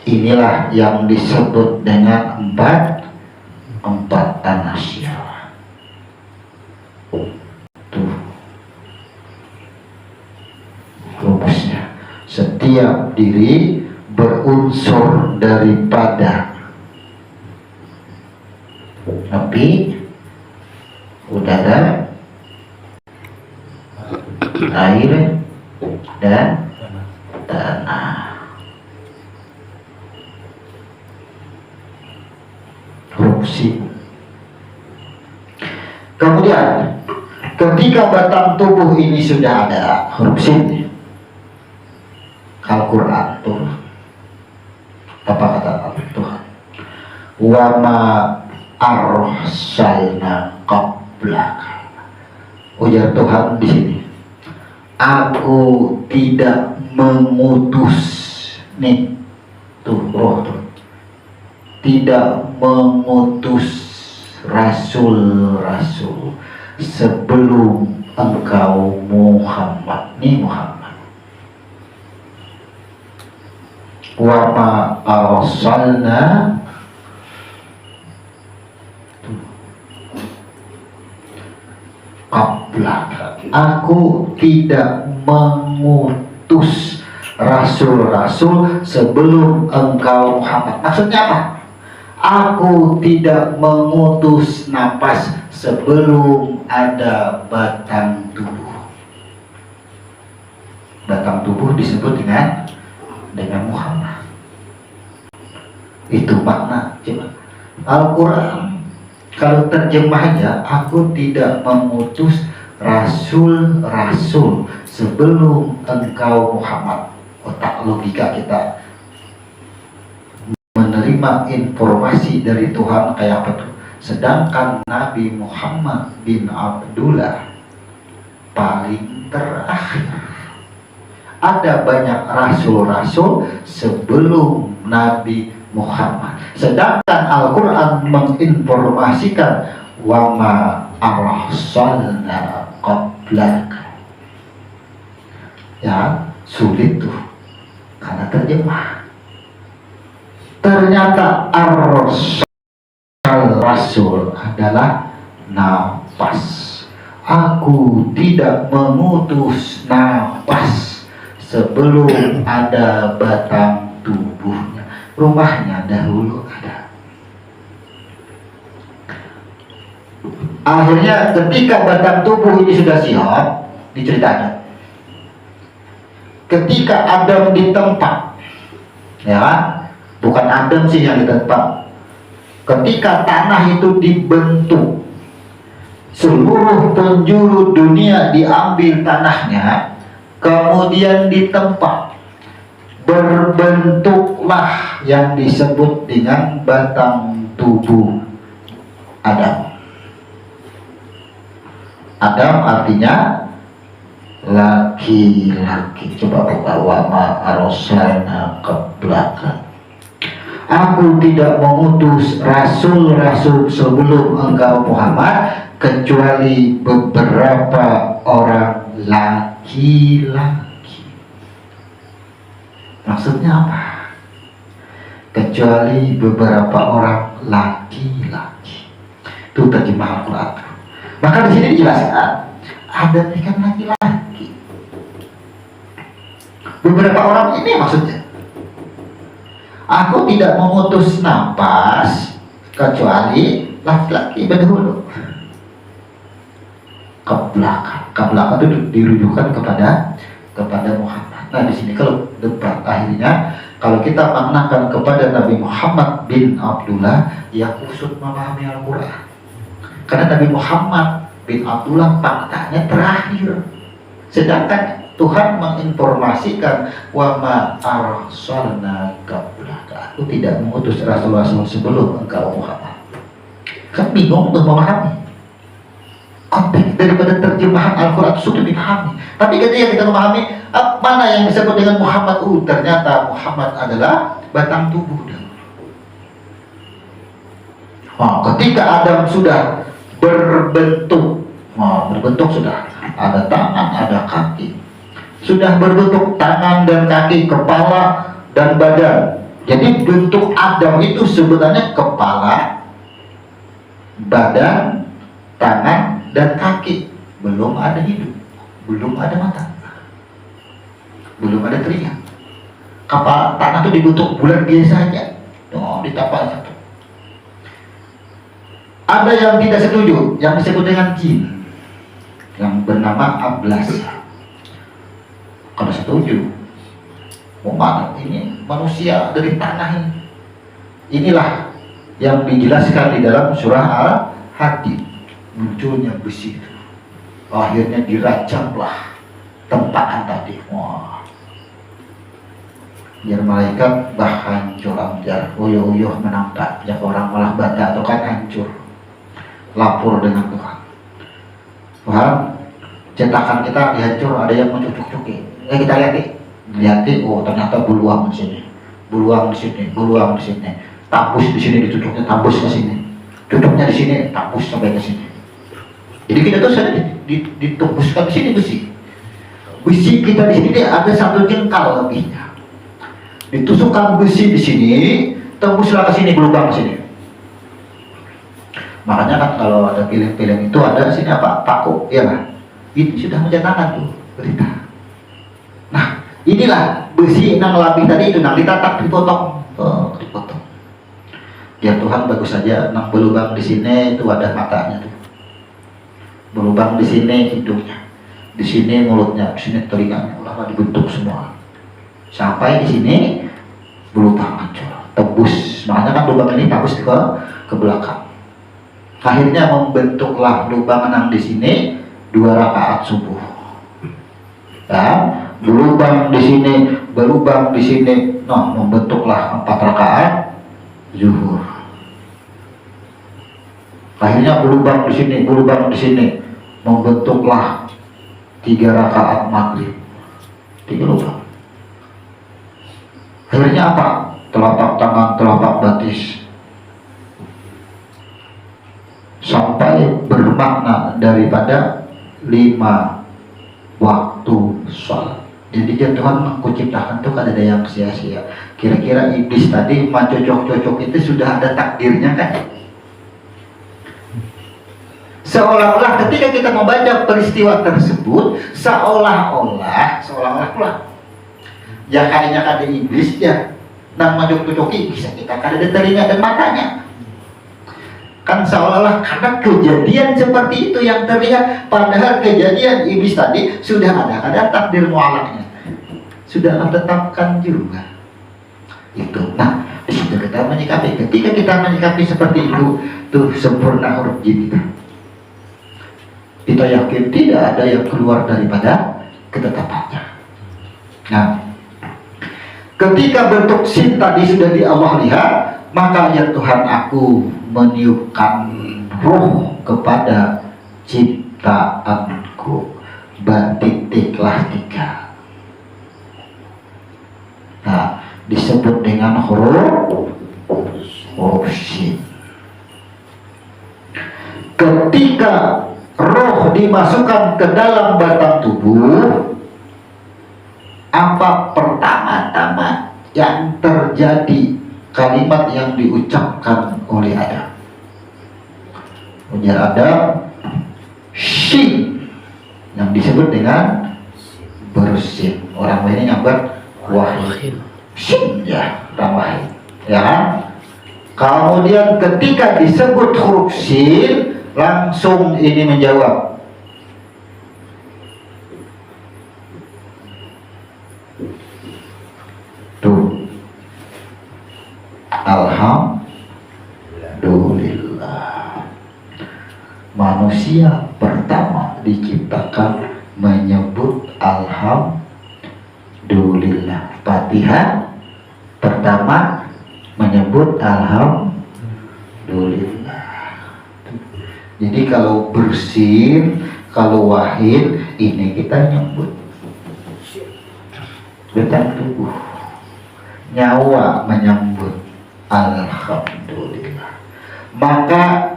Speaker 1: inilah yang disebut dengan empat anasyah. Tuh rumusnya, setiap diri berunsur daripada api, udara, air, dan tanah. Ruksi. Kemudian ketika batang tubuh ini sudah ada huruf sin, Al-Quran tuh apa kata Tuhan? Wa ma arsalna qablaka. Ujar Tuhan di sini, aku tidak mengutus, nih tuh roh tuh, tidak mengutus rasul-rasul sebelum engkau Muhammad. Nih Muhammad. Wa ma arsalna qablaka. Aku tidak mengutus rasul-rasul sebelum engkau Muhammad. Maksudnya apa? Aku tidak mengutus napas sebelum ada batang tubuh. Batang tubuh disebut dengan Muhammad. Itu makna. Al-Quran kalau terjemahnya, aku tidak mengutus rasul-rasul sebelum engkau Muhammad. Otak logika kita menerima informasi dari Tuhan kayak apa tuh? sedangkan Nabi Muhammad bin Abdullah paling terakhir. Ada banyak rasul-rasul sebelum Nabi Muhammad, sedangkan Al-Quran menginformasikan wa ma arsalna qablaka. Ya, sulit tuh karena terjemah. Ternyata rasul adalah nafas. Aku tidak mengutus nafas sebelum ada batang tubuhnya. Rumahnya dahulu ada. Akhirnya ketika batang tubuh ini sudah siap, diceritakan. Ketika Adam ditempa, ya, bukan Adam sih yang ditempa. Ketika tanah itu dibentuk, seluruh penjuru dunia diambil tanahnya, kemudian ditempa, berbentuklah yang disebut dengan batang tubuh Adam. Adam artinya laki-laki. Coba buka wa ma arsalna qablaka. Aku tidak mengutus rasul-rasul sebelum engkau Muhammad kecuali beberapa orang laki-laki. Maksudnya apa? Kecuali beberapa orang laki-laki. Itu terjemah Al-Quran. Maka di sini dijelaskan ada kan laki-laki. Beberapa orang ini maksudnya. Aku tidak mengutus nafas kecuali laki-laki berdahulu. Keblakang itu dirujukan kepada Muhammad. Nah di sini kalau debat akhirnya kalau kita maknakan kepada Nabi Muhammad bin Abdullah, ya kusut memahami Al-Quran. Karena Nabi Muhammad bin Abdullah faktanya terakhir. Sedangkan Tuhan menginformasikan wa ma arsalna qablaka. Aku tidak mengutus rasul-rasul sebelum engkau Muhammad. Kan bingung untuk memahami. Konteks daripada terjemahan Al-Quran sudah dipahami. Tapi ketika kita memahami mana yang disebut dengan Muhammad, ternyata Muhammad adalah batang tubuh. Ketika Adam sudah berbentuk sudah ada tangan, ada kaki, sudah berbentuk tangan dan kaki, kepala dan badan. Jadi bentuk Adam itu sebenarnya kepala, badan, tangan dan kaki. Belum ada hidung, belum ada mata, belum ada telinga. Kepala, tangan itu dibentuk bulan biasa aja, ditapak satu. Ada yang tidak setuju, yang disebut dengan jin, yang bernama Ablas. Kalau setuju, mana ini manusia dari tanah ini. Inilah yang dijelaskan di dalam surah Al-Hadid. Munculnya besi itu, akhirnya dirajamlah tempaan tadi. Biar malaikat hancur amjar, uyuh-uyuh menampak, ya orang malah bata atau kan hancur. Lapor dengan Tuhan. Tuhan, cetakan kita dihancur, ada yang mencucuk-cuki. Kita lihat nih, ternyata beluang di sini, beluang di sini, beluang di sini, tabus di sini, dicucuknya tabus ke sini, cucuknya di sini, tabus sampai ke sini. Jadi kita tuh ditembuskan di sini besi. Besi kita di sini ada 1 jengkal lebihnya. Ditusukkan besi di sini, tembuslah ke sini, berlubang ke sini. Makanya kan kalau ada film-film itu ada sini apa? Paku, ya kan? Itu sudah mencetakkan tuh berita. Nah, inilah besi nang labih tadi itu nang ditatak, dipotong, dipotong. Ya Tuhan bagus saja, nang berlubang di sini itu ada matanya tuh. Berlubang di sini hidungnya, di sini mulutnya, di sini telinganya, ulama dibentuk semua. Sampai di sini berlubang hancur, tembus. Makanya kan lubang ini tembus ke belakang. Akhirnya membentuklah lubang nang di sini 2 rakaat subuh. Dan berlubang di sini, berlubang di sini, membentuklah 4 rakaat zuhur. Akhirnya berlubang di sini, berlubang di sini, membentuklah 3 rakaat maghrib, 3 lubang. Akhirnya apa? Telapak tangan, telapak batis, sampai bermakna daripada 5 waktu sholat. Jadi Tuhan menciptakan tuh kan ada yang sia-sia. Kira-kira iblis tadi cocok-cocok itu sudah ada takdirnya kan? Seolah-olah ketika kita membaca peristiwa tersebut, seolah-olah pula ya kayaknya ada iblis ya, nang cocok-cocoki bisa kita kada ada telinga dan matanya. Kan seolah-olah karena kejadian seperti itu yang terlihat, padahal kejadian iblis tadi sudah ada takdir mualaknya, sudah ditetapkan juga itu. Nah, di situ kita menyikapi. Ketika kita menyikapi seperti itu, tuh sempurna huruf jin itu. Kita yakin tidak ada yang keluar daripada ketetapannya. Nah, ketika bentuk sin tadi sudah di Allah lihat, maka ya Tuhan, aku meniupkan roh kepada ciptaanku, titiklah 3. Nah, disebut dengan huruf sin. Ketika roh dimasukkan ke dalam batang tubuh, apa pertama-tama yang terjadi? Kalimat yang diucapkan oleh Adam. Ujar Adam, shin, yang disebut dengan bersin. Orang lainnya nyambat wahid. Shin ya, orang wahid. Ya kan? Kemudian ketika disebut huruf sin, langsung ini menjawab. Tuh. Alhamdulillah. Manusia pertama diciptakan menyebut alhamdulillah. Fatihah pertama menyebut alhamdulillah. Jadi kalau bersin, kalau wahid, ini kita nyebut batang tubuh, nyawa menyebut alhamdulillah. Maka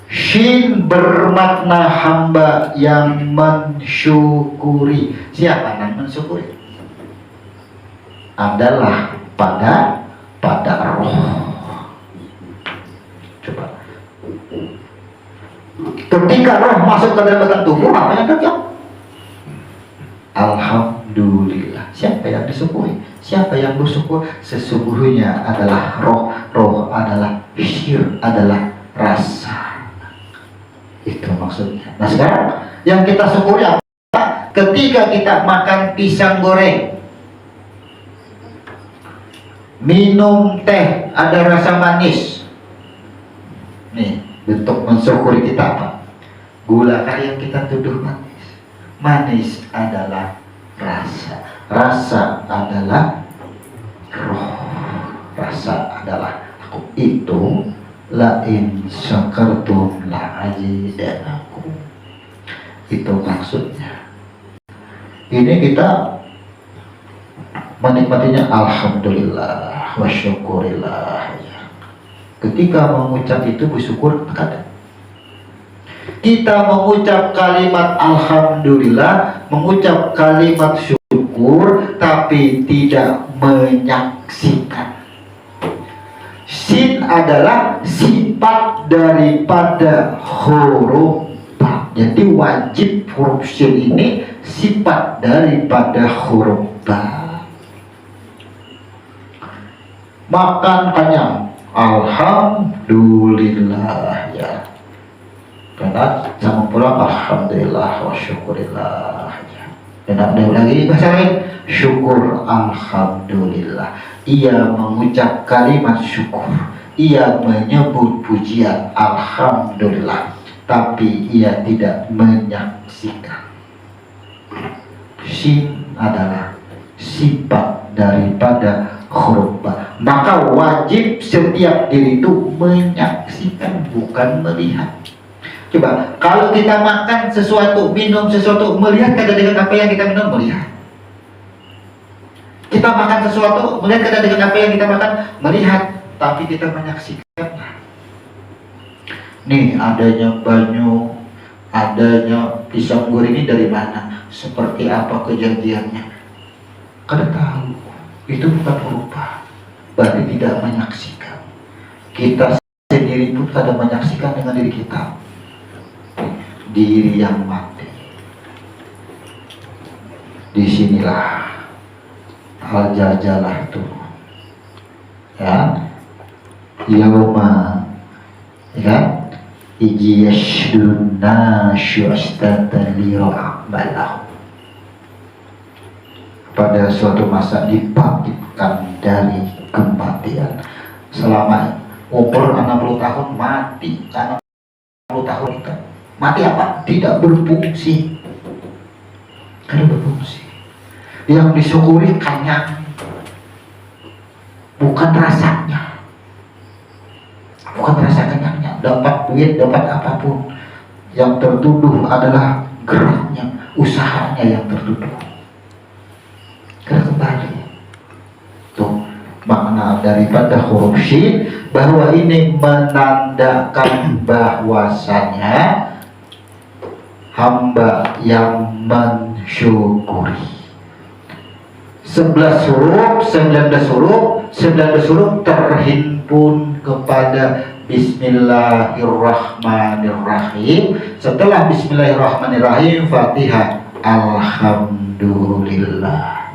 Speaker 1: shin bermakna hamba yang mensyukuri. Siapa yang mensyukuri? Adalah pada roh. Coba. Ketika roh masuk ke dalam batang tubuh, apa yang terjadi? Alhamdulillah. Siapa yang disyukuri? Siapa yang bersyukur? Sesungguhnya adalah roh. Roh adalah syir, adalah rasa. Itu maksudnya. Nah sekarang yang kita syukuri apa? Ketika kita makan pisang goreng, minum teh, ada rasa manis. Nih, bentuk mensyukuri kita apa? Gula kali yang kita tuduh manis. Manis adalah rasa. Rasa adalah roh. Rasa adalah aku. Itu lain syakartum la'azidanakum. Itu maksudnya. Ini kita menikmatinya alhamdulillah wa syukurillah. Ketika mengucap itu bersyukur kadang. Kita mengucap kalimat alhamdulillah, mengucap kalimat syukur, tapi tidak menyaksikan. Sin adalah sifat daripada huruf ba. Jadi wajib huruf sin ini sifat daripada huruf ba. Makan kenyang, alhamdulillah ya. Karena sama pulang alhamdulillah wa syukurillah ya. Dan ada lagi bahasa lain, syukur alhamdulillah. Ia mengucap kalimat syukur, ia menyebut pujian alhamdulillah, tapi ia tidak menyaksikan. Sin adalah sifat daripada huruf ba. Maka wajib setiap diri itu menyaksikan, bukan melihat. Coba, kalau kita makan sesuatu, minum sesuatu, melihat kada dengan apa yang kita minum, melihat. Kita makan sesuatu, melihat kada dengan apa yang kita makan, melihat. Tapi kita menyaksikan. Nih, adanya banyu, adanya pisang goreng ini dari mana? Seperti apa kejadiannya? Kada tahu. Itu bukan rupa. Berarti tidak menyaksikan. Kita sendiri pun kada menyaksikan dengan diri kita. Diri yang mati. Disinilah al-jajalah turun. Ya, yauma, ya, ijiyashduna syu'astatan liro'amalahu. Pada suatu masa dibangkitkan dari kematian. Selama umur 60 tahun mati, 60 tahun itu mati apa? Tidak berfungsi. Tidak berfungsi. Yang disyukuri kenyang, bukan rasanya, bukan rasa kenyangnya. Dapat duit, dapat apapun, yang tertuduh adalah geraknya, usahanya yang tertuduh. Kembali tuh makna daripada huruf syin, bahwa ini menandakan bahwasanya hamba yang mensyukuri. 11 huruf, 19 huruf, 19 huruf terhimpun kepada Bismillahirrahmanirrahim. Setelah Bismillahirrahmanirrahim, Fatihah, Alhamdulillah.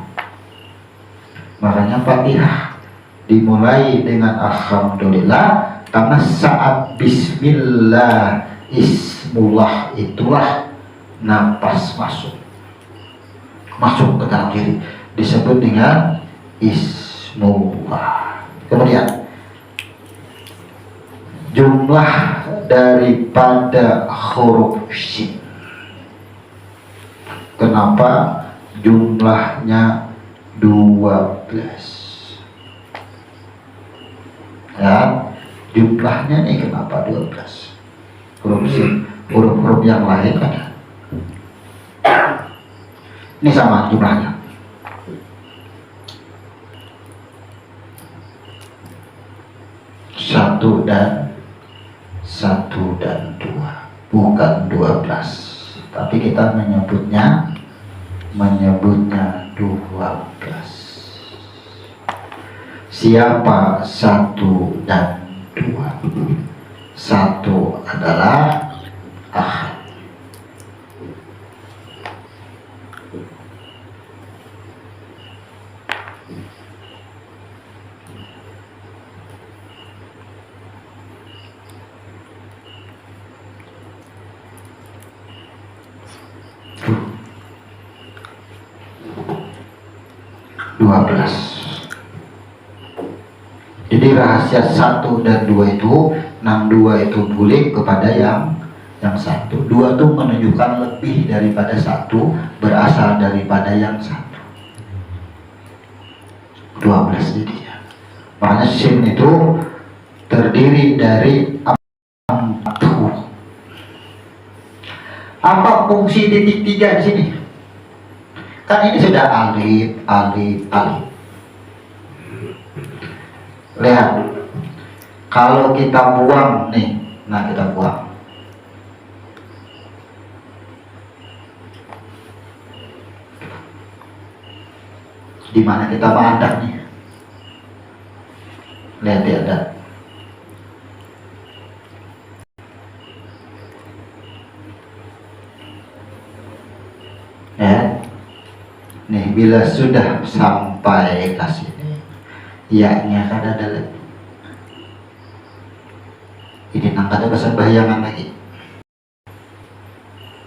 Speaker 1: Makanya Fatihah dimulai dengan Alhamdulillah, karena saat Bismillah, Ismullah, itulah napas masuk ke dalam diri, disebut dengan Ismullah. Kemudian jumlah daripada huruf syin. Kenapa jumlahnya 12? Ya, jumlahnya nih kenapa 12? Huruf syin, huruf-huruf yang lain kan ini sama jumlahnya. Satu dan dua, bukan 12, tapi kita menyebutnya 12. Siapa satu dan dua? Satu adalah Ahad. Jadi rahasia 1 dan 2 itu, 62 itu boleh kepada yang satu. 2 itu menunjukkan lebih daripada 1, berasal daripada yang 1. 12 jadinya. Makanya syin itu terdiri dari 4 huruf. Apa fungsi titik 3 di sini? Kan ini sudah alif, alif, alif. Lihat, kalau kita buang nih, nah kita buang. Di mana kita mandang nih? Lihat ya, ada. Ya, nih bila sudah sampai ke sini, ya-nya kan ada lagi. Ini ada bahasa bayangan lagi.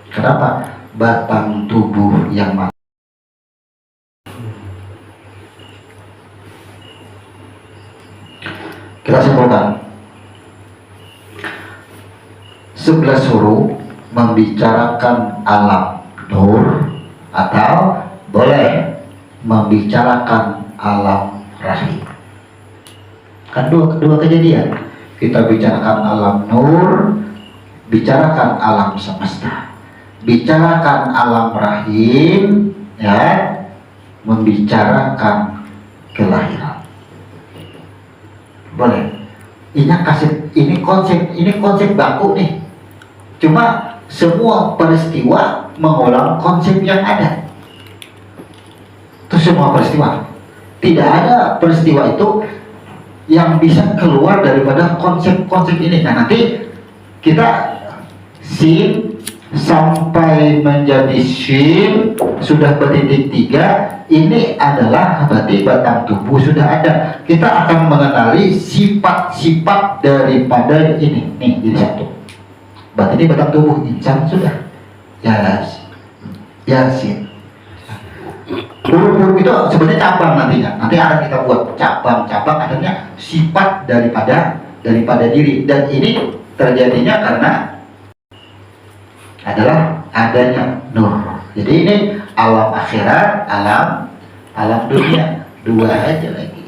Speaker 1: Kenapa? Batang tubuh yang mati. Kita simpulkan. 11 huruf membicarakan alam nur, atau boleh membicarakan alam rahim. Kan dua kejadian. Kita bicarakan alam nur, bicarakan alam semesta, bicarakan alam rahim, ya, membicarakan kelahiran. Boleh. Ini konsep baku nih. Cuma semua peristiwa mengulang konsep yang ada. Itu semua peristiwa. Tidak ada peristiwa itu yang bisa keluar daripada konsep-konsep ini. Nah, nanti kita sin sampai menjadi sin sudah bertitik 3, ini adalah berarti batang tubuh sudah ada. Kita akan mengenali sifat-sifat daripada ini. Nih, jadi satu. Berarti ini batang tubuh insan sudah. Yasin. Huruf-huruf itu sebenarnya cabang nantinya. Nanti akan kita buat cabang-cabang, adanya sifat daripada diri. Dan ini terjadinya karena adalah adanya nur. Jadi ini alam akhirat, alam dunia, dua aja lagi.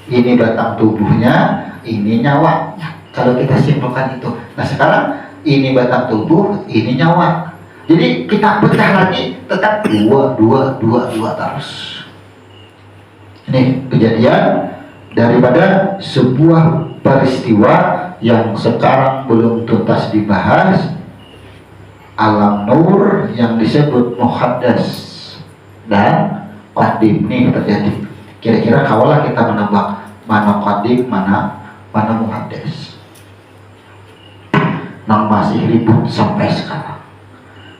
Speaker 1: Ini batang tubuhnya, ini nyawanya. Kalau kita simpulkan itu. Nah sekarang ini batang tubuh, ini nyawa. Jadi kita pecah lagi, tetap dua terus. Ini kejadian daripada sebuah peristiwa yang sekarang belum tuntas dibahas. Alam nur yang disebut muhaddas dan qadim ini terjadi. Kira-kira kawalah kita menebak mana qadim, mana muhaddas. Nang masih ribut sampai sekarang.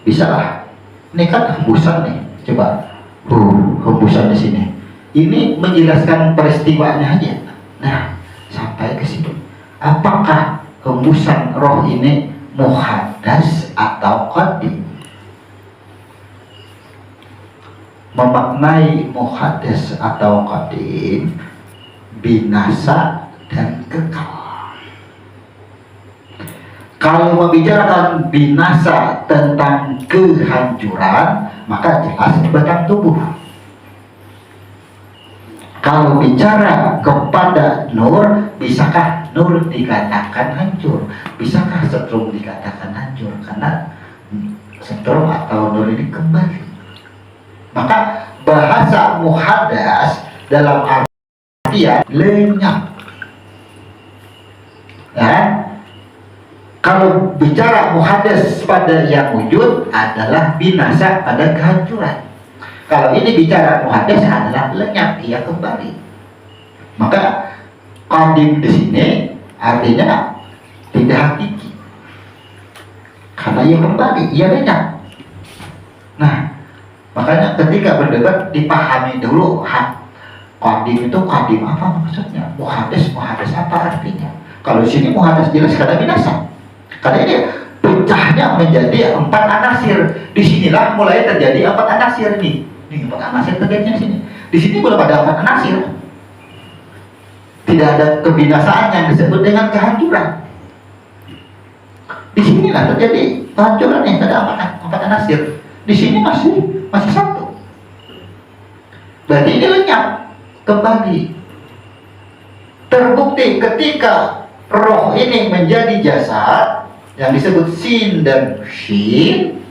Speaker 1: Bisa lah. Ini kan hembusan nih. Coba hembusan di sini. Ini menjelaskan peristiwanya aja. Nah, sampai ke sini. Apakah hembusan roh ini muhaddas atau qadim? Memaknai muhaddas atau qadim, binasa dan kekal. Kalau membicarakan binasa tentang kehancuran, maka jelas batang tubuh. Kalau bicara kepada nur, bisakah nur dikatakan hancur? Bisakah setrum dikatakan hancur? Karena setrum atau nur ini kembali. Maka bahasa muhaddas dalam artian lenyap. Ya? Kalau bicara muhaddas pada yang wujud adalah binasa pada kehancuran. Kalau ini bicara muhaddas adalah lenyap, ia kembali. Maka qadim di sini artinya tidak hakiki. Karena ia kembali, ia lenyap. Nah, makanya ketika berdebat dipahami dulu qadim itu qadim apa maksudnya? Muhaddas apa artinya? Kalau di sini muhaddas jelas karena binasa. Karena ini pecahnya menjadi 4 anasir. Disinilah mulai terjadi 4 anasir nih. Ini 4 anasir terjadinya sini. Di sini belum ada 4 anasir. Tidak ada kebinasaan yang disebut dengan kehancuran. Di sinilah terjadi kehancuran yang ada 4 anasir. Di sini masih 1. Berarti ini lenyap kembali. Terbukti ketika roh ini menjadi jasad yang disebut sin dan shin,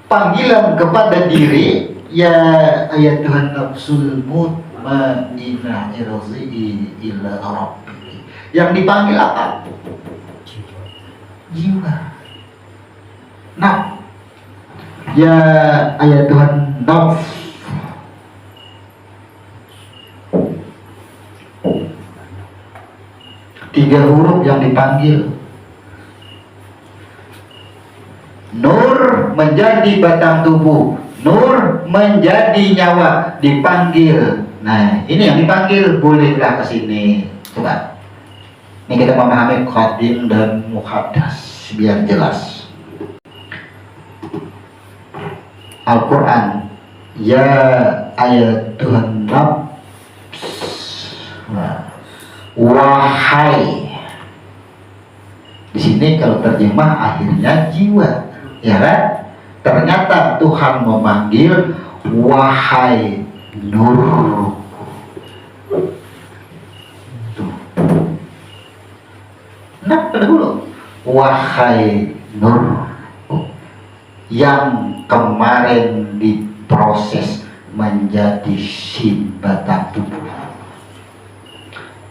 Speaker 1: panggilan kepada diri, ya ayat Tuhan nafsul mutmainnah irzi'i ila rabbi. Yang dipanggil apa? Jiwa. Nah, ya ayat Tuhan nafs. Tiga huruf yang dipanggil. Nur menjadi batang tubuh, nur menjadi nyawa, dipanggil. Nah, ini yang dipanggil, bolehlah ke sini. Coba. Ini kita memahami qadim dan muhaddas biar jelas. Al-Quran, ya ayat Tuhan nafs, wahai. Di sini kalau terjemah akhirnya jiwa. Ya kan? Ternyata Tuhan memanggil wahai nur. Tuh. Nah, pada dulu wahai nur yang kemarin diproses menjadi batang tubuh,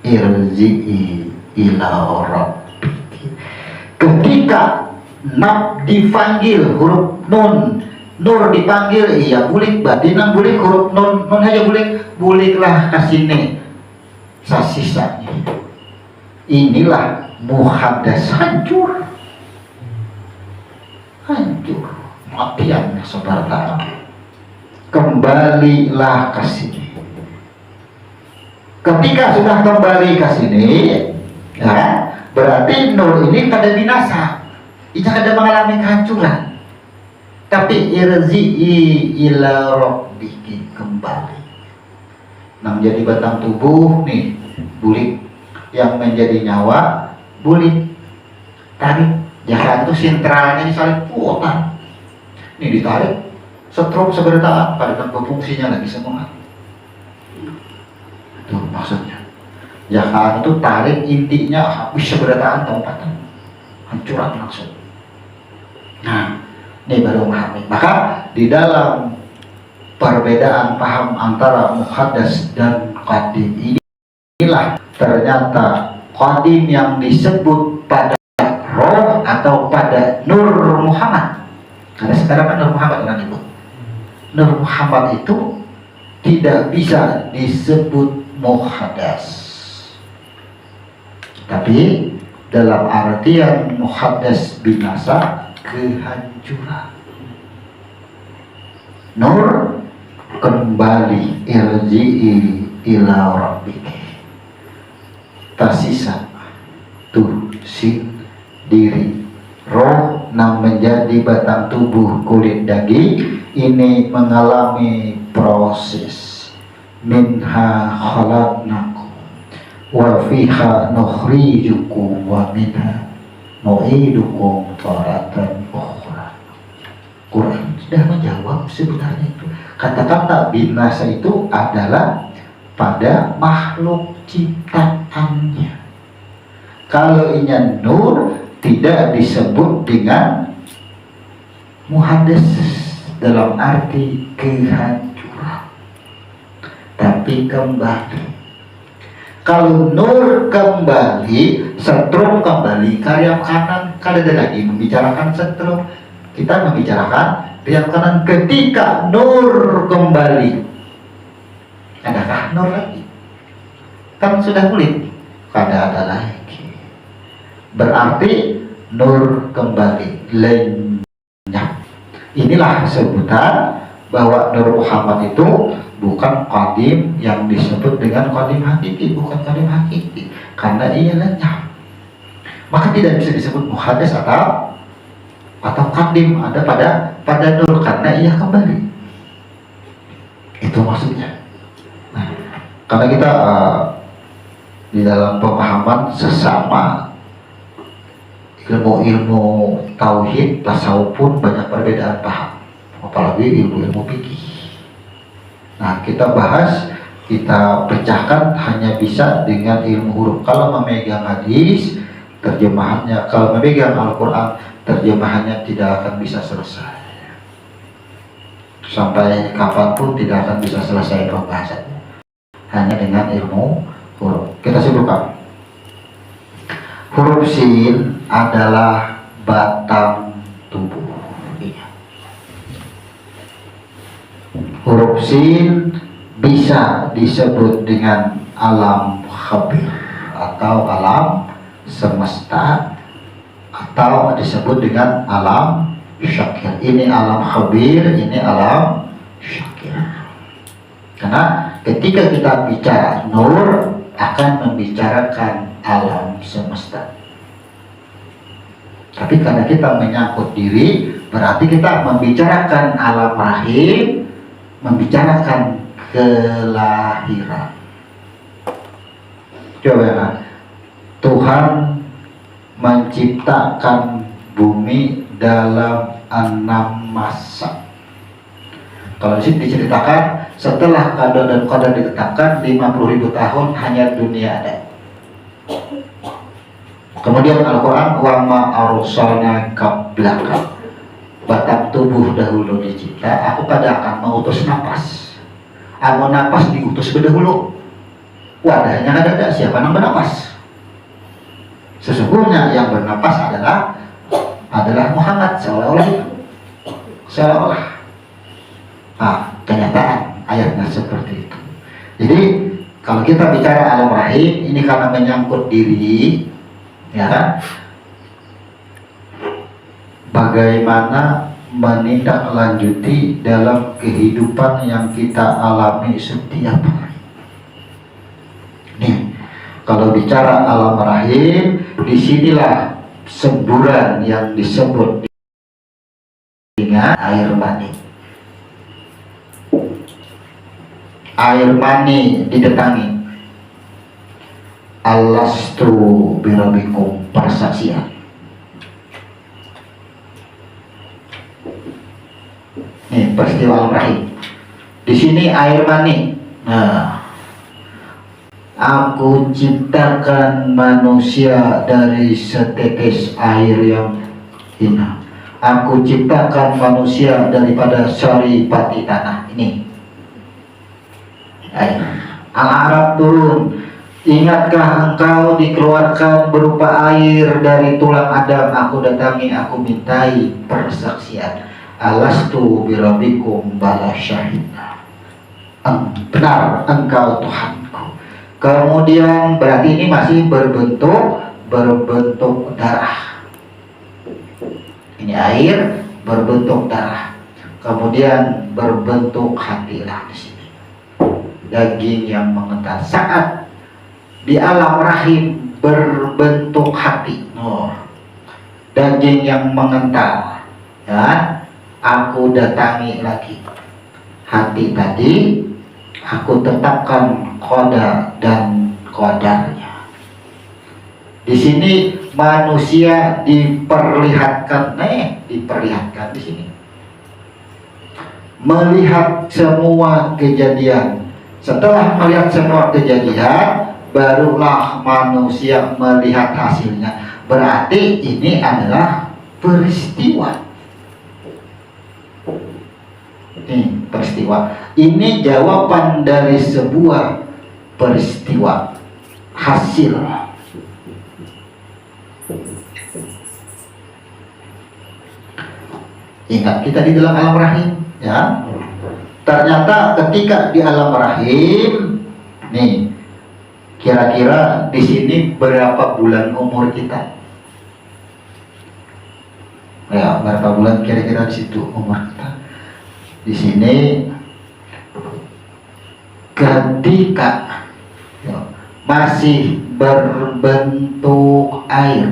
Speaker 1: irji'i ila rabbiki. Ketika nab dipanggil huruf nun, nur dipanggil, iya bulik batinan bulik huruf nun, nun aja buliklah kasine sasisanya. Inilah muhaddas hancur matiannya saudara. Kembalilah ke sini. Ketika sudah kembali ke sini, ya, berarti nur ini kada binasa, ini kada mengalami kehancuran, tapi irji'i ila rabbiki, kembali. Nah, menjadi batang tubuh nih, bulik, yang menjadi nyawa, bulik, tarik. Jalan itu sentralnya disalib putar, ini ditarik, setrum seberataan, pada fungsinya lagi semua. Itu maksudnya. Jalan itu tarik intinya habis seberataan tempatan, hancuran langsung. Nah, ini baru memahami. Maka di dalam perbedaan paham antara muhaddas dan qadim, inilah ternyata qadim yang disebut pada roh atau pada Nur Muhammad. Karena sekarang kan Nur Muhammad kan itu. Nur Muhammad itu tidak bisa disebut muhaddas. Tapi dalam artian muhaddas binasa, kehancuran. Nur kembali, irji'i ila rabbiki. Tersisa tuh si diri, roh yang menjadi batang tubuh kulit daging ini mengalami proses. Minha khalaqnakum wa fiha nukhrijukum wa minha nu'idukum taratan ukhra. Quran sudah menjawab sebenarnya itu. Kata-kata binasa itu adalah pada makhluk ciptaannya. Kalau ini nur tidak disebut dengan muhaddas dalam arti kehancuran, tapi kembali. Kalau nur kembali, setrum kembali, karya kanan kada ada lagi membicarakan setrum. Kita membicarakan yang kanan. Ketika nur kembali, adakah nur lagi? Kan sudah kulit, kada ada lagi. Berarti nur kembali, lenyap. Inilah sebutan bahwa Nur Muhammad itu bukan qadim yang disebut dengan qadim hakiki, bukan qadim hakiki, karena ia lenyap. Maka tidak bisa disebut muhaddas atau qadim ada pada nur karena ia kembali. Itu maksudnya. Nah, karena kita di dalam pemahaman sesama ilmu tauhid, tasawuf pun banyak perbedaan paham, apalagi ilmu fikih. Nah, kita bahas, kita pecahkan hanya bisa dengan ilmu huruf. Kalau memegang hadis, terjemahannya, kalau memegang Al-Quran, terjemahannya tidak akan bisa selesai. Sampai kapanpun tidak akan bisa selesai pembahasannya. Hanya dengan ilmu huruf. Kita simpulkan. Huruf sin adalah batang tubuh. Huruf sin bisa disebut dengan alam khabir atau alam semesta, atau disebut dengan alam syakir. Ini alam khabir, ini alam syakir. Karena ketika kita bicara nur, akan membicarakan alam semesta. Tapi karena kita menyangkut diri, berarti kita membicarakan alam rahim, membicarakan kelahiran. Coba ya, Tuhan menciptakan bumi dalam 6 masa. Kalau di sini diceritakan setelah qada dan qadar ditetapkan 50.000 tahun hanya dunia ada. Kemudian Al-Quran wa ma arsalna qablaka, batang tubuh dahulu dicipta, aku pada akan mengutus napas. Anu napas diutus berdahulu, wadahnya ada siapa yang bernapas? Sesungguhnya yang bernapas adalah Muhammad, seolah-olah. Kenyataan ayatnya seperti itu. Jadi kalau kita bicara alam rahim ini karena menyangkut diri, ya kan? Bagaimana menindaklanjuti dalam kehidupan yang kita alami setiap hari. Nih, kalau bicara alam rahim, disinilah semburan yang disebut dengan air mani. Air mani didatangi. Alastu birabikum, persaksian. Nih peristiwa alam rahim. Di sini air mani. Nah, aku ciptakan manusia dari setetes air yang hina. Aku ciptakan manusia daripada saripati tanah. Ini air. Al-Arab turun. Ingatkah engkau dikeluarkan berupa air dari tulang Adam? Aku datangi, aku mintai persaksian. Alastu birabikum bala syahidna. Benar engkau Tuhanku. Kemudian berarti ini masih berbentuk darah. Ini air berbentuk darah. Kemudian berbentuk hatilah di sini. Daging yang mengental. Saat di alam rahim berbentuk hati. Daging yang mengental. Ya. Aku datangi lagi hati tadi, aku tetapkan qada dan qadarnya. Di sini manusia diperlihatkan di sini. Melihat semua kejadian. Setelah melihat semua kejadian, barulah manusia melihat hasilnya. Berarti ini adalah peristiwa. Peristiwa ini jawaban dari sebuah peristiwa, hasil. Ingat kita di dalam alam rahim, ya. Ternyata ketika di alam rahim, nih, kira-kira di sini berapa bulan umur kita? Ya, berapa bulan kira-kira di situ umur kita? Di sini ketika masih berbentuk air,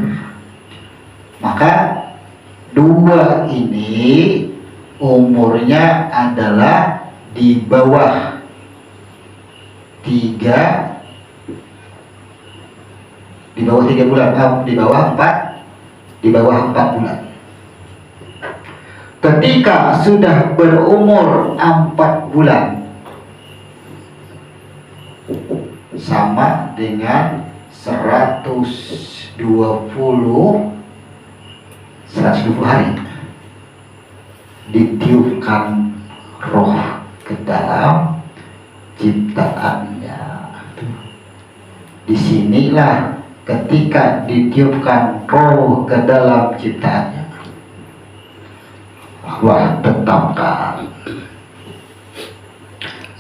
Speaker 1: maka dua ini umurnya adalah di bawah 3 bulan, di bawah 4 bulan. Ketika sudah berumur 4 bulan, sama dengan 120 hari, ditiupkan roh ke dalam ciptaannya. Disinilah ketika ditiupkan roh ke dalam ciptaannya, Allah tetapkan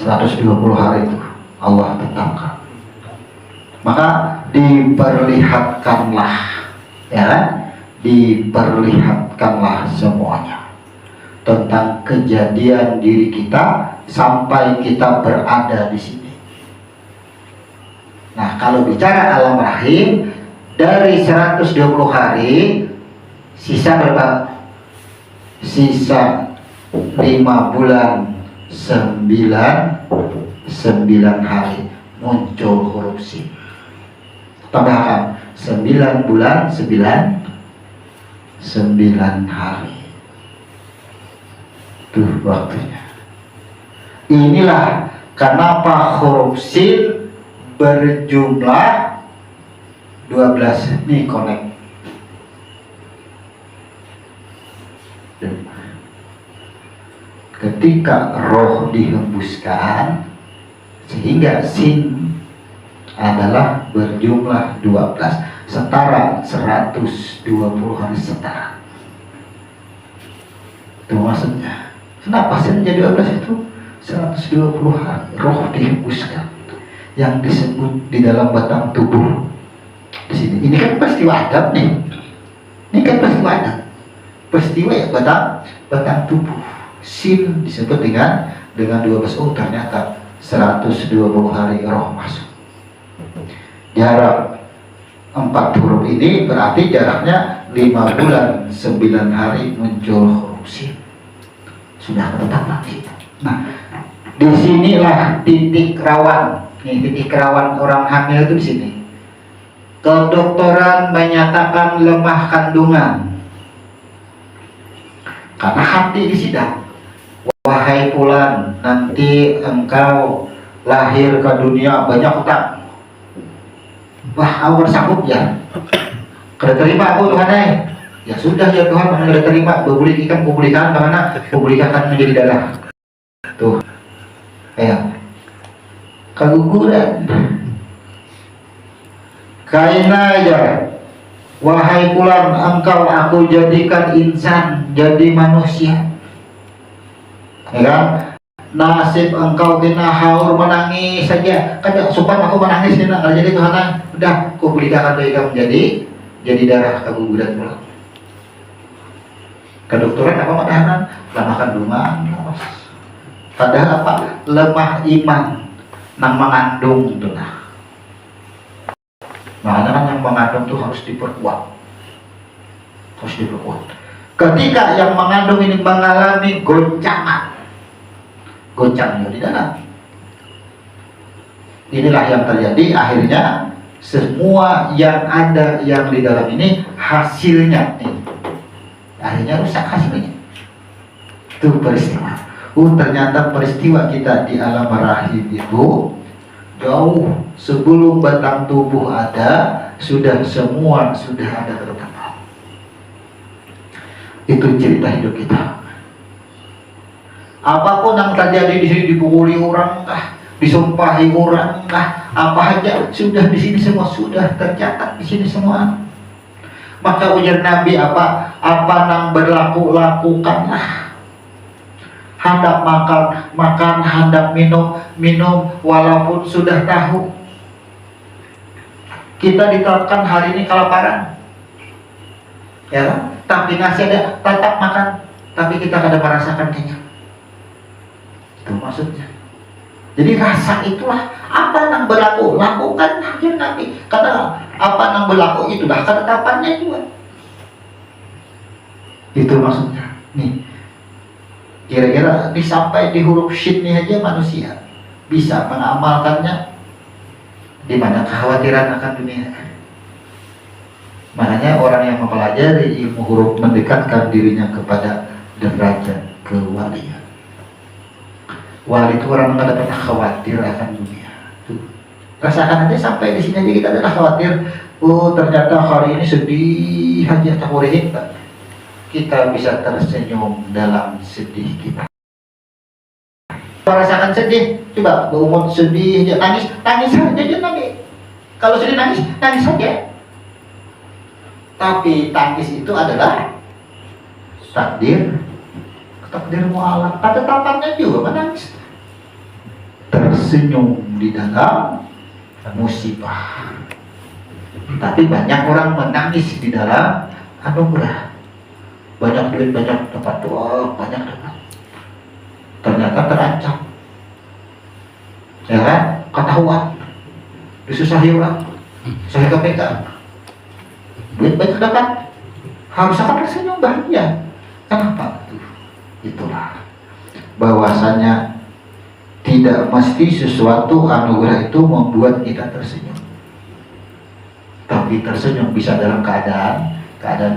Speaker 1: 120 hari itu Allah tetapkan. Maka diperlihatkanlah, ya kan? Diperlihatkanlah semuanya tentang kejadian diri kita sampai kita berada di sini. Nah, kalau bicara alam rahim, dari 120 hari sisa berapa? Sisa 5 bulan 9 hari muncul huruf sin. Tambahkan 9 bulan 9 hari. Tuh waktunya. Inilah kenapa huruf sin berjumlah 12 nih connect. Ketika roh dihembuskan, sehingga sin adalah berjumlah 12, setara 120 hari setara. Itu maksudnya. Kenapa sin jadi 12 itu? 120 hari roh dihembuskan, yang disebut di dalam batang tubuh. Di sini, ini kan peristiwa Adam nih. Ini kan peristiwa Adam. Peristiwa ya batang tubuh. Sin disebut dengan 12. Oh ternyata 120 hari roh masuk. Jarak 4 huruf ini berarti jaraknya 5 bulan 9 hari muncul huruf sin. Sudah ketetapan kita. Nah, disinilah titik rawan. Nih, titik rawan orang hamil itu di sini. Kedokteran menyatakan lemah kandungan karena hati disidang. Wahai Fulan, nanti engkau lahir ke dunia banyak hutang. Wah, aku sanggup ya. Kada terima aku Tuhan. Ya sudah ya Tuhan, kada terima. Bebuli ikan publikan karena publikan akan menjadi darah. Tuh, kayak keguguran. Kaina ya, wahai Fulan, engkau aku jadikan insan, jadi manusia. Ya kan? Nasib engkau kena haur menangis saja. Kan supaya aku menangis kena nggak jadi Tuhan. Udah, aku berikan kamu jadi darah keguguran pula. Kedokteran apa madahanan? Lemah kandungan. Padahal apa? Lemah iman nang mengandung itu lah. Makanya kan yang mengandung itu harus diperkuat. Harus diperkuat. Ketika yang mengandung ini mengalami goncangnya di dalam, inilah yang terjadi. Akhirnya semua yang ada yang di dalam ini hasilnya nih, akhirnya rusak hasilnya. Itu peristiwa. Ternyata peristiwa kita di alam rahim itu jauh sebelum batang tubuh ada, semua sudah ada ketetapan. Itu cerita hidup kita. Apapun yang terjadi di sini, dipukuli orang kah, disumpahi orang kah, apa aja sudah di sini semua sudah tercatat di sini semua. Maka ujar Nabi apa nang berlaku lakukanlah. Hendak makan, hendak minum walaupun sudah tahu. Kita diterapkan hari ini kelaparan, ya, tapi nasi ada, tetap makan, tapi kita kada merasakan kenyang. Itu maksudnya. Jadi rasa itulah apa yang berlaku, lakukan aja Nabi. Karena apa yang berlaku itulah ketetapannya juga. Itu maksudnya. Nih, kira-kira disampai di huruf shin nih aja manusia bisa mengamalkannya. Di mana kekhawatiran akan dunia. Makanya orang yang mempelajari ilmu huruf mendekatkan dirinya kepada derajat kewalian. Wali itu orang yang tidak pernah khawatir akan dunia. Tuh. Rasakan aja sampai di sini aja kita tidak khawatir. Oh ternyata hari ini sedih aja tak boleh. Kita bisa tersenyum dalam sedih kita. Merasakan sedih, coba berumur sedih, nangis saja nangis. Kalau sedih nangis saja. Tapi tangis itu adalah takdir mu'alaf. Ketetapannya juga menangis. Tersenyum di dalam musibah. Tapi banyak orang menangis di dalam anugerah. Banyak duit, banyak dapat doa, banyak dapat. Ternyata terancam. Ya kan? Ketahuan. Disusahi orang. Saya KPK. Duit banyak dapat. Harus akan tersenyum bahagia. Kenapa? Itulah bahwasanya tidak mesti sesuatu anugerah itu membuat kita tersenyum. Tapi tersenyum bisa dalam keadaan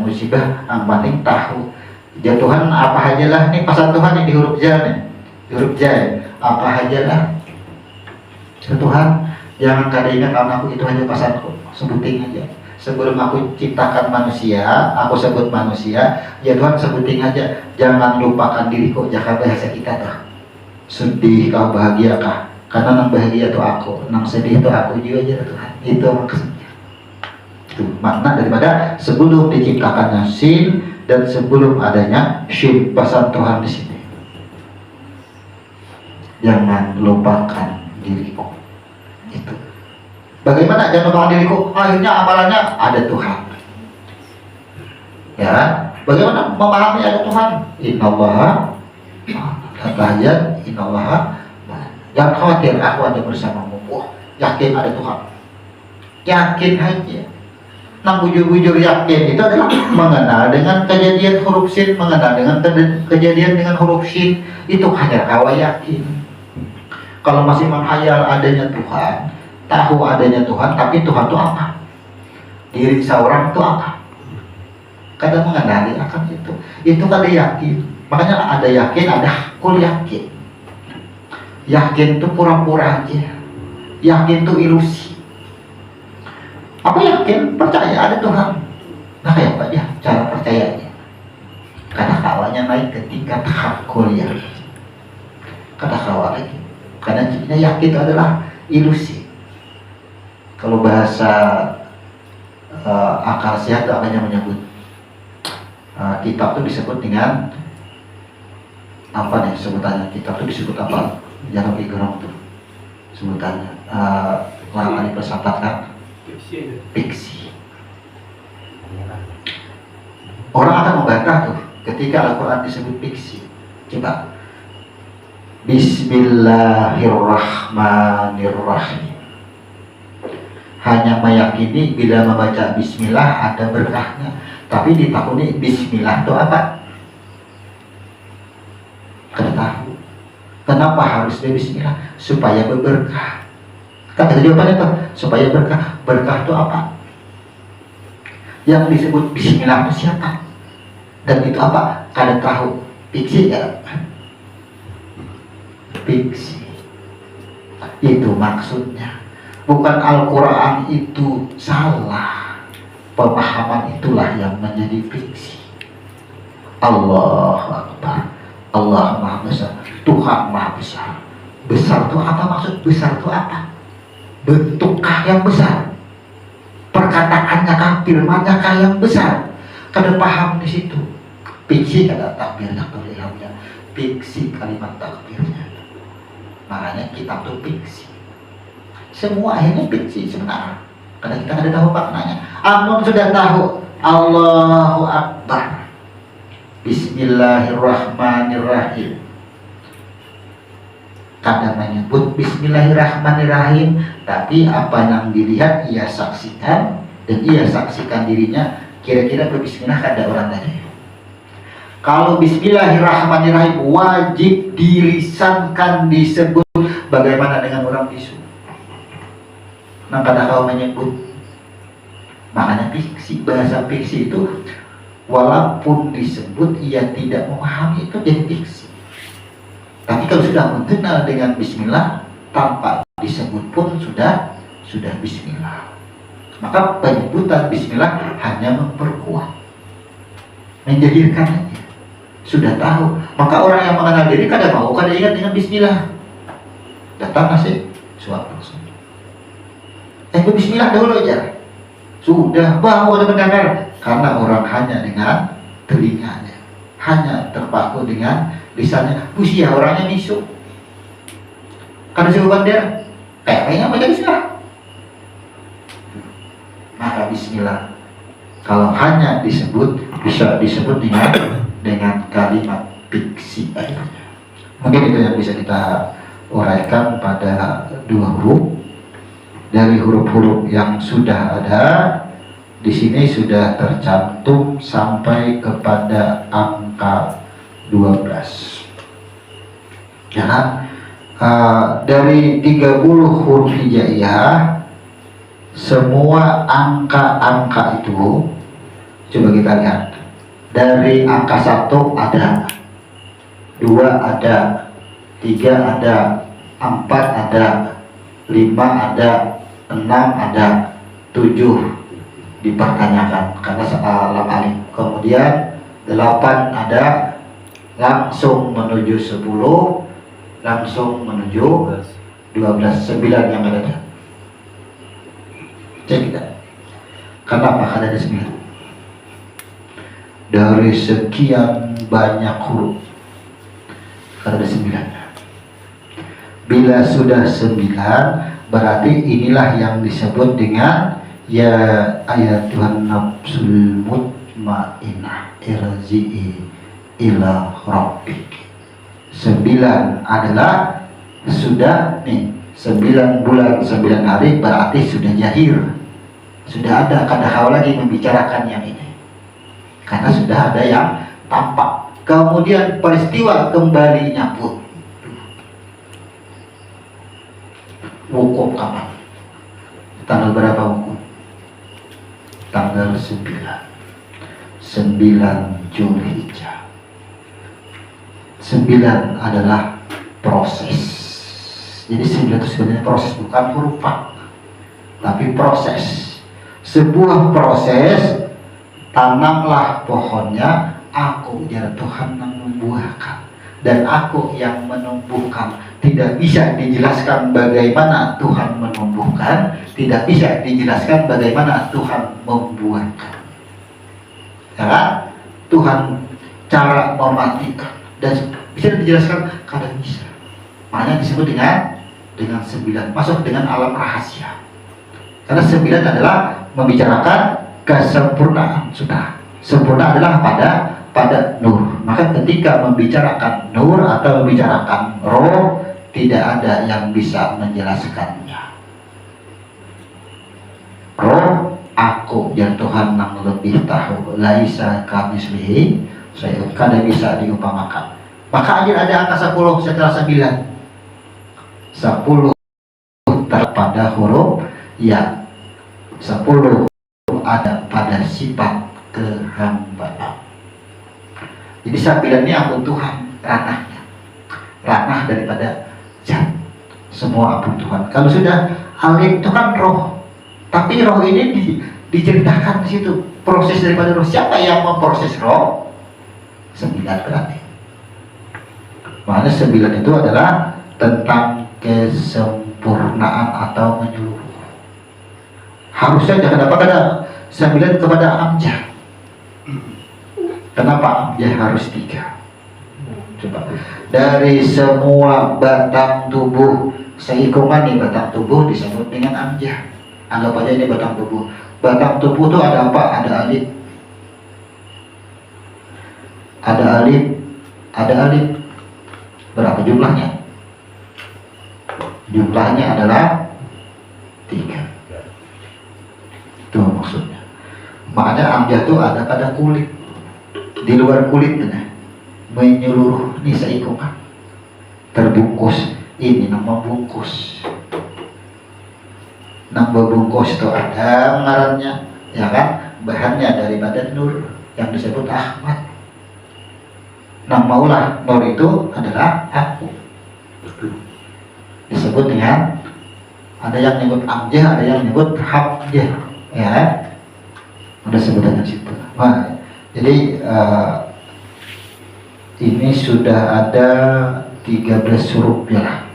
Speaker 1: musibah. Yang penting tahu jatuhan apa aja lah. Nih pesan Tuhan yang di huruf J nih. Di huruf J apa aja lah. Tuhan Jangan kada ingat anakku itu hanya pasanku, sebutin aja. Sebelum aku ciptakan manusia, aku sebut manusia, ya Tuhan sebutin aja. Jangan lupakan diriku, jangan bahasa kita tuh. Sedih kau, bahagia kah? Karena yang bahagia itu aku, yang sedih itu aku juga aja Tuhan. Itu maksudnya. Itu makna daripada sebelum diciptakannya sin dan sebelum adanya shin, pesan Tuhan di sini. Jangan lupakan diriku. Itu. Bagaimana jangan lupakan diriku? Akhirnya amalannya ada Tuhan. Ya, bagaimana memahami ada Tuhan? Innallaha kalian, innallaha. Jangan khawatir, aku ada bersamamu. Wah, yakin ada Tuhan. Yakin aja. Nah, bujur-bujur yakin itu adalah mengenal dengan kejadian huruf sin, mengenal dengan kejadian dengan huruf shin. Itu hanya kau yakin. Kalau masih menghayal adanya Tuhan, tahu adanya Tuhan, tapi Tuhan itu apa? Diri seorang itu apa? Kadang mengenali akan itu. Itu kada yakin. Makanya ada yakin, ada hakul yakin. Yakin itu pura-pura aja. Yakin itu ilusi. Apa yakin? Percaya ada Tuhan. Nah kayak apa ya cara percayanya? Karena kawanya naik ke tingkat hakul yakin. Kata kawa lagi. Karena yakin itu adalah ilusi. Kalau bahasa akal sehat itu akannya menyebut kitab itu disebut dengan apa nih sebutannya? Kitab itu disebut apa? Jangan pikiran tuh sebutannya. Lama dipersatakan fiksi. Orang akan membantah tuh ketika Al-Quran disebut fiksi. Coba. Bismillahirrahmanirrahim. Hanya meyakini bila membaca bismillah ada berkahnya. Tapi ditakuni bismillah itu apa? Kada tahu. Kenapa harus ada bismillah? Supaya berberkah. Kata jawabannya itu supaya berkah. Berkah itu apa? Yang disebut bismillah itu siapa? Dan itu apa? Kada tahu. Fiksi ya? Fiksi. Itu maksudnya. Bukan Al-Quran itu salah. Pemahaman itulah yang menjadi fiksi. Allahu Akbar. Allah Maha Besar. Tuhan Maha Besar. Besar itu apa maksud? Besar itu apa? Bentukkah yang besar? Perkataannya kah? Firmannya kah yang besar? Kada paham di situ. Fiksi kada takbirnya terlihatnya. Fiksi kalimat takbirnya. Makanya kitab itu fiksi. Semua akhirnya fiksi sebenarnya. Karena kita kada tahu maknanya. Amun sudah tahu Allahu Akbar. Bismillahirrahmanirrahim. Kadang menyebut Bismillahirrahmanirrahim, tapi apa yang dilihat ia saksikan dan ia saksikan dirinya. Kira-kira berbismillah kada orang tadi. Kalau Bismillahirrahmanirrahim wajib dilisankan disebut. Bagaimana dengan orang bisu? Nah kada kau menyebut. Makanya fiksi, bahasa fiksi itu walaupun disebut ia tidak memahami itu jadi fiksi. Tapi kalau sudah mengenal dengan bismillah tanpa disebut pun sudah bismillah. Maka penyebutan bismillah hanya memperkuat, menjadikan aja. Sudah tahu. Maka orang yang mengenal diri kada mau kada ingat dengan bismillah. Datang nasi suatu. Bismillah dahulu aja. Sudah baru ada mendengar. Karena orang hanya dengan telinganya, hanya terpaku dengan lisannya. Usia orangnya bisu. Karena jawaban dia kayaknya baca bismillah. Maka bismillah kalau hanya disebut bisa disebut dengan kalimat fiksi aja. Mungkin itu yang bisa kita uraikan pada dua huruf. Dari huruf-huruf yang sudah ada di sini sudah tercantum sampai kepada angka 12. Ya, dari 30 huruf hijaiyah, semua angka-angka itu coba kita lihat. Dari angka 1 ada, 2 ada, 3 ada, 4 ada, 5 ada, 6 ada, 7 dipertanyakan karena lam alif. Kemudian 8 ada, langsung menuju 10, langsung menuju 12, 9 yang ada. Cek kita. Kenapa ada 9? Dari sekian banyak huruf ada 9. Bila sudah 9, berarti inilah yang disebut dengan ya ayatuhan nafsul mutmainnah irji'i ila rabbik. 9 adalah sudah nih, 9 bulan 9 hari berarti sudah jahir, sudah ada kada hal lagi membicarakan yang ini karena sudah ada yang tampak. Kemudian peristiwa kembalinya pun wukuf kapan? Tanggal berapa wukuf? Tanggal 9 Zulhijjah. 9 adalah proses. Jadi 9 itu sebenarnya proses, bukan huruf fa, tapi proses. Sebuah proses, tanamlah pohonnya, aku ya Tuhan yang membuahkan, dan aku yang menumbuhkan. Tidak bisa dijelaskan bagaimana Tuhan menumbuhkan, tidak bisa dijelaskan bagaimana Tuhan membuahkan. Ya kan? Tuhan cara mematikan dan bisa dijelaskan, kadang bisa. Makanya disebut dengan 9, masuk dengan alam rahasia. Karena 9 adalah membicarakan kesempurnaan. Sudah sempurna adalah pada nur. Maka ketika membicarakan nur atau membicarakan roh, tidak ada yang bisa menjelaskannya. Roh, aku yang Tuhan yang lebih tahu, laisa kamitslihi syai'un, kada bisa diumpamakan. Maka aja ada angka 10 setelah 9. 10 pada huruf ya, 10 ada pada sifat kehambaan. Jadi 9 ini ampun Tuhan, ranah daripada zat, semua ampun Tuhan. Kalau sudah alif itu kan roh, tapi roh ini diceritakan di situ proses daripada roh. Siapa yang memproses roh? 9 berarti. Makanya 9 itu adalah tentang kesempurnaan atau menyeluruh. Harusnya jangan ada 9 kepada amjad. Kenapa amjad harus 3? Coba, dari semua batang tubuh seikungan nih, batang tubuh disebut dengan amjad. Anggap aja ini batang tubuh. Batang tubuh itu ada apa? Ada alif, ada alif. Berapa jumlahnya? Jumlahnya adalah 3. Itu maksudnya. Makanya amjad itu ada pada kulit, di luar kulit kan, menyeluruh nih seikungan, terbungkus. Ini nama bungkus. Nama bungkus itu ada ngarannya, ya kan? Bahannya daripada nur yang disebut Ahmad. Nama ulah nur itu adalah aku. Disebut dengan, ada yang nyebut amjah, ada yang nyebut habjah, ya. Ada sebutannya situ. Nah, jadi ini sudah ada 13 huruf ya.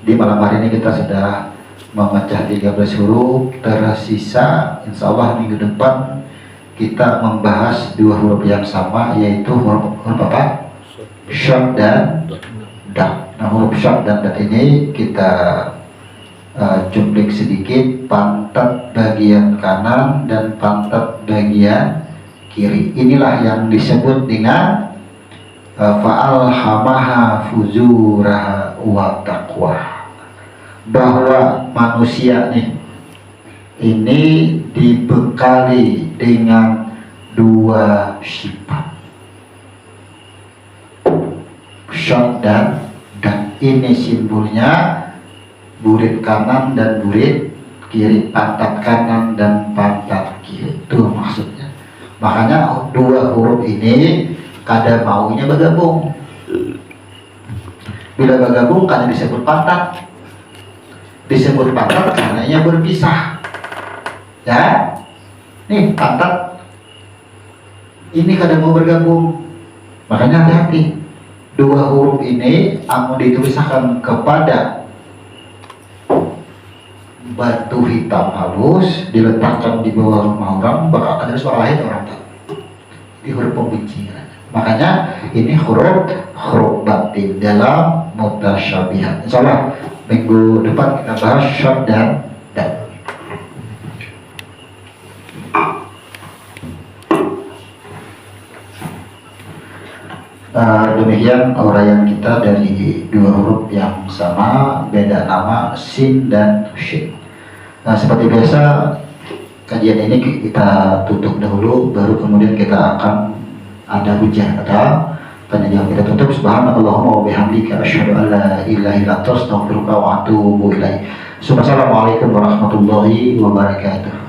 Speaker 1: Di malam hari ini kita sudah memecah 13 huruf. Tersisa insya Allah minggu depan kita membahas 2 huruf yang sama, yaitu huruf apa? Syad dan dal. Nah, huruf syad dan dal ini kita cuplik sedikit. Pantat bagian kanan dan pantat bagian kiri. Inilah yang disebut dengan fa'alhamaha fujuraha wa taqwa. Bahwa manusia nih ini dibekali dengan 2 sifat, syad dan ini simbolnya burit kanan dan burit kiri, pantat kanan dan pantat kiri. Itu maksudnya. Makanya 2 huruf ini kada maunya bergabung. Bila bergabung kan disebut pantat. Disebut pantat karena ia berpisah. Ya, nih pantat ini kadang mau bergabung, makanya hati-hati. Dua huruf ini amun dituliskan kepada batu hitam halus diletakkan di bawah rumah orang, bakal ada suara lain orang tahu. Di huruf pembicaraan. Makanya ini huruf batin dalam mutasyabihat. Insyaallah minggu depan kita bahas syad dan dal. Demikian uraian kita dari dua huruf yang sama, beda nama, sin dan shin. Seperti biasa kajian ini kita tutup dahulu, baru kemudian kita akan ada hujah ada tanya jawab. Kita tutup. Subhanallahumma wa bihamdika asyhadu an la ilaha illa anta astaghfiruka wa atubu ilaik. Assalamualaikum warahmatullahi wabarakatuh.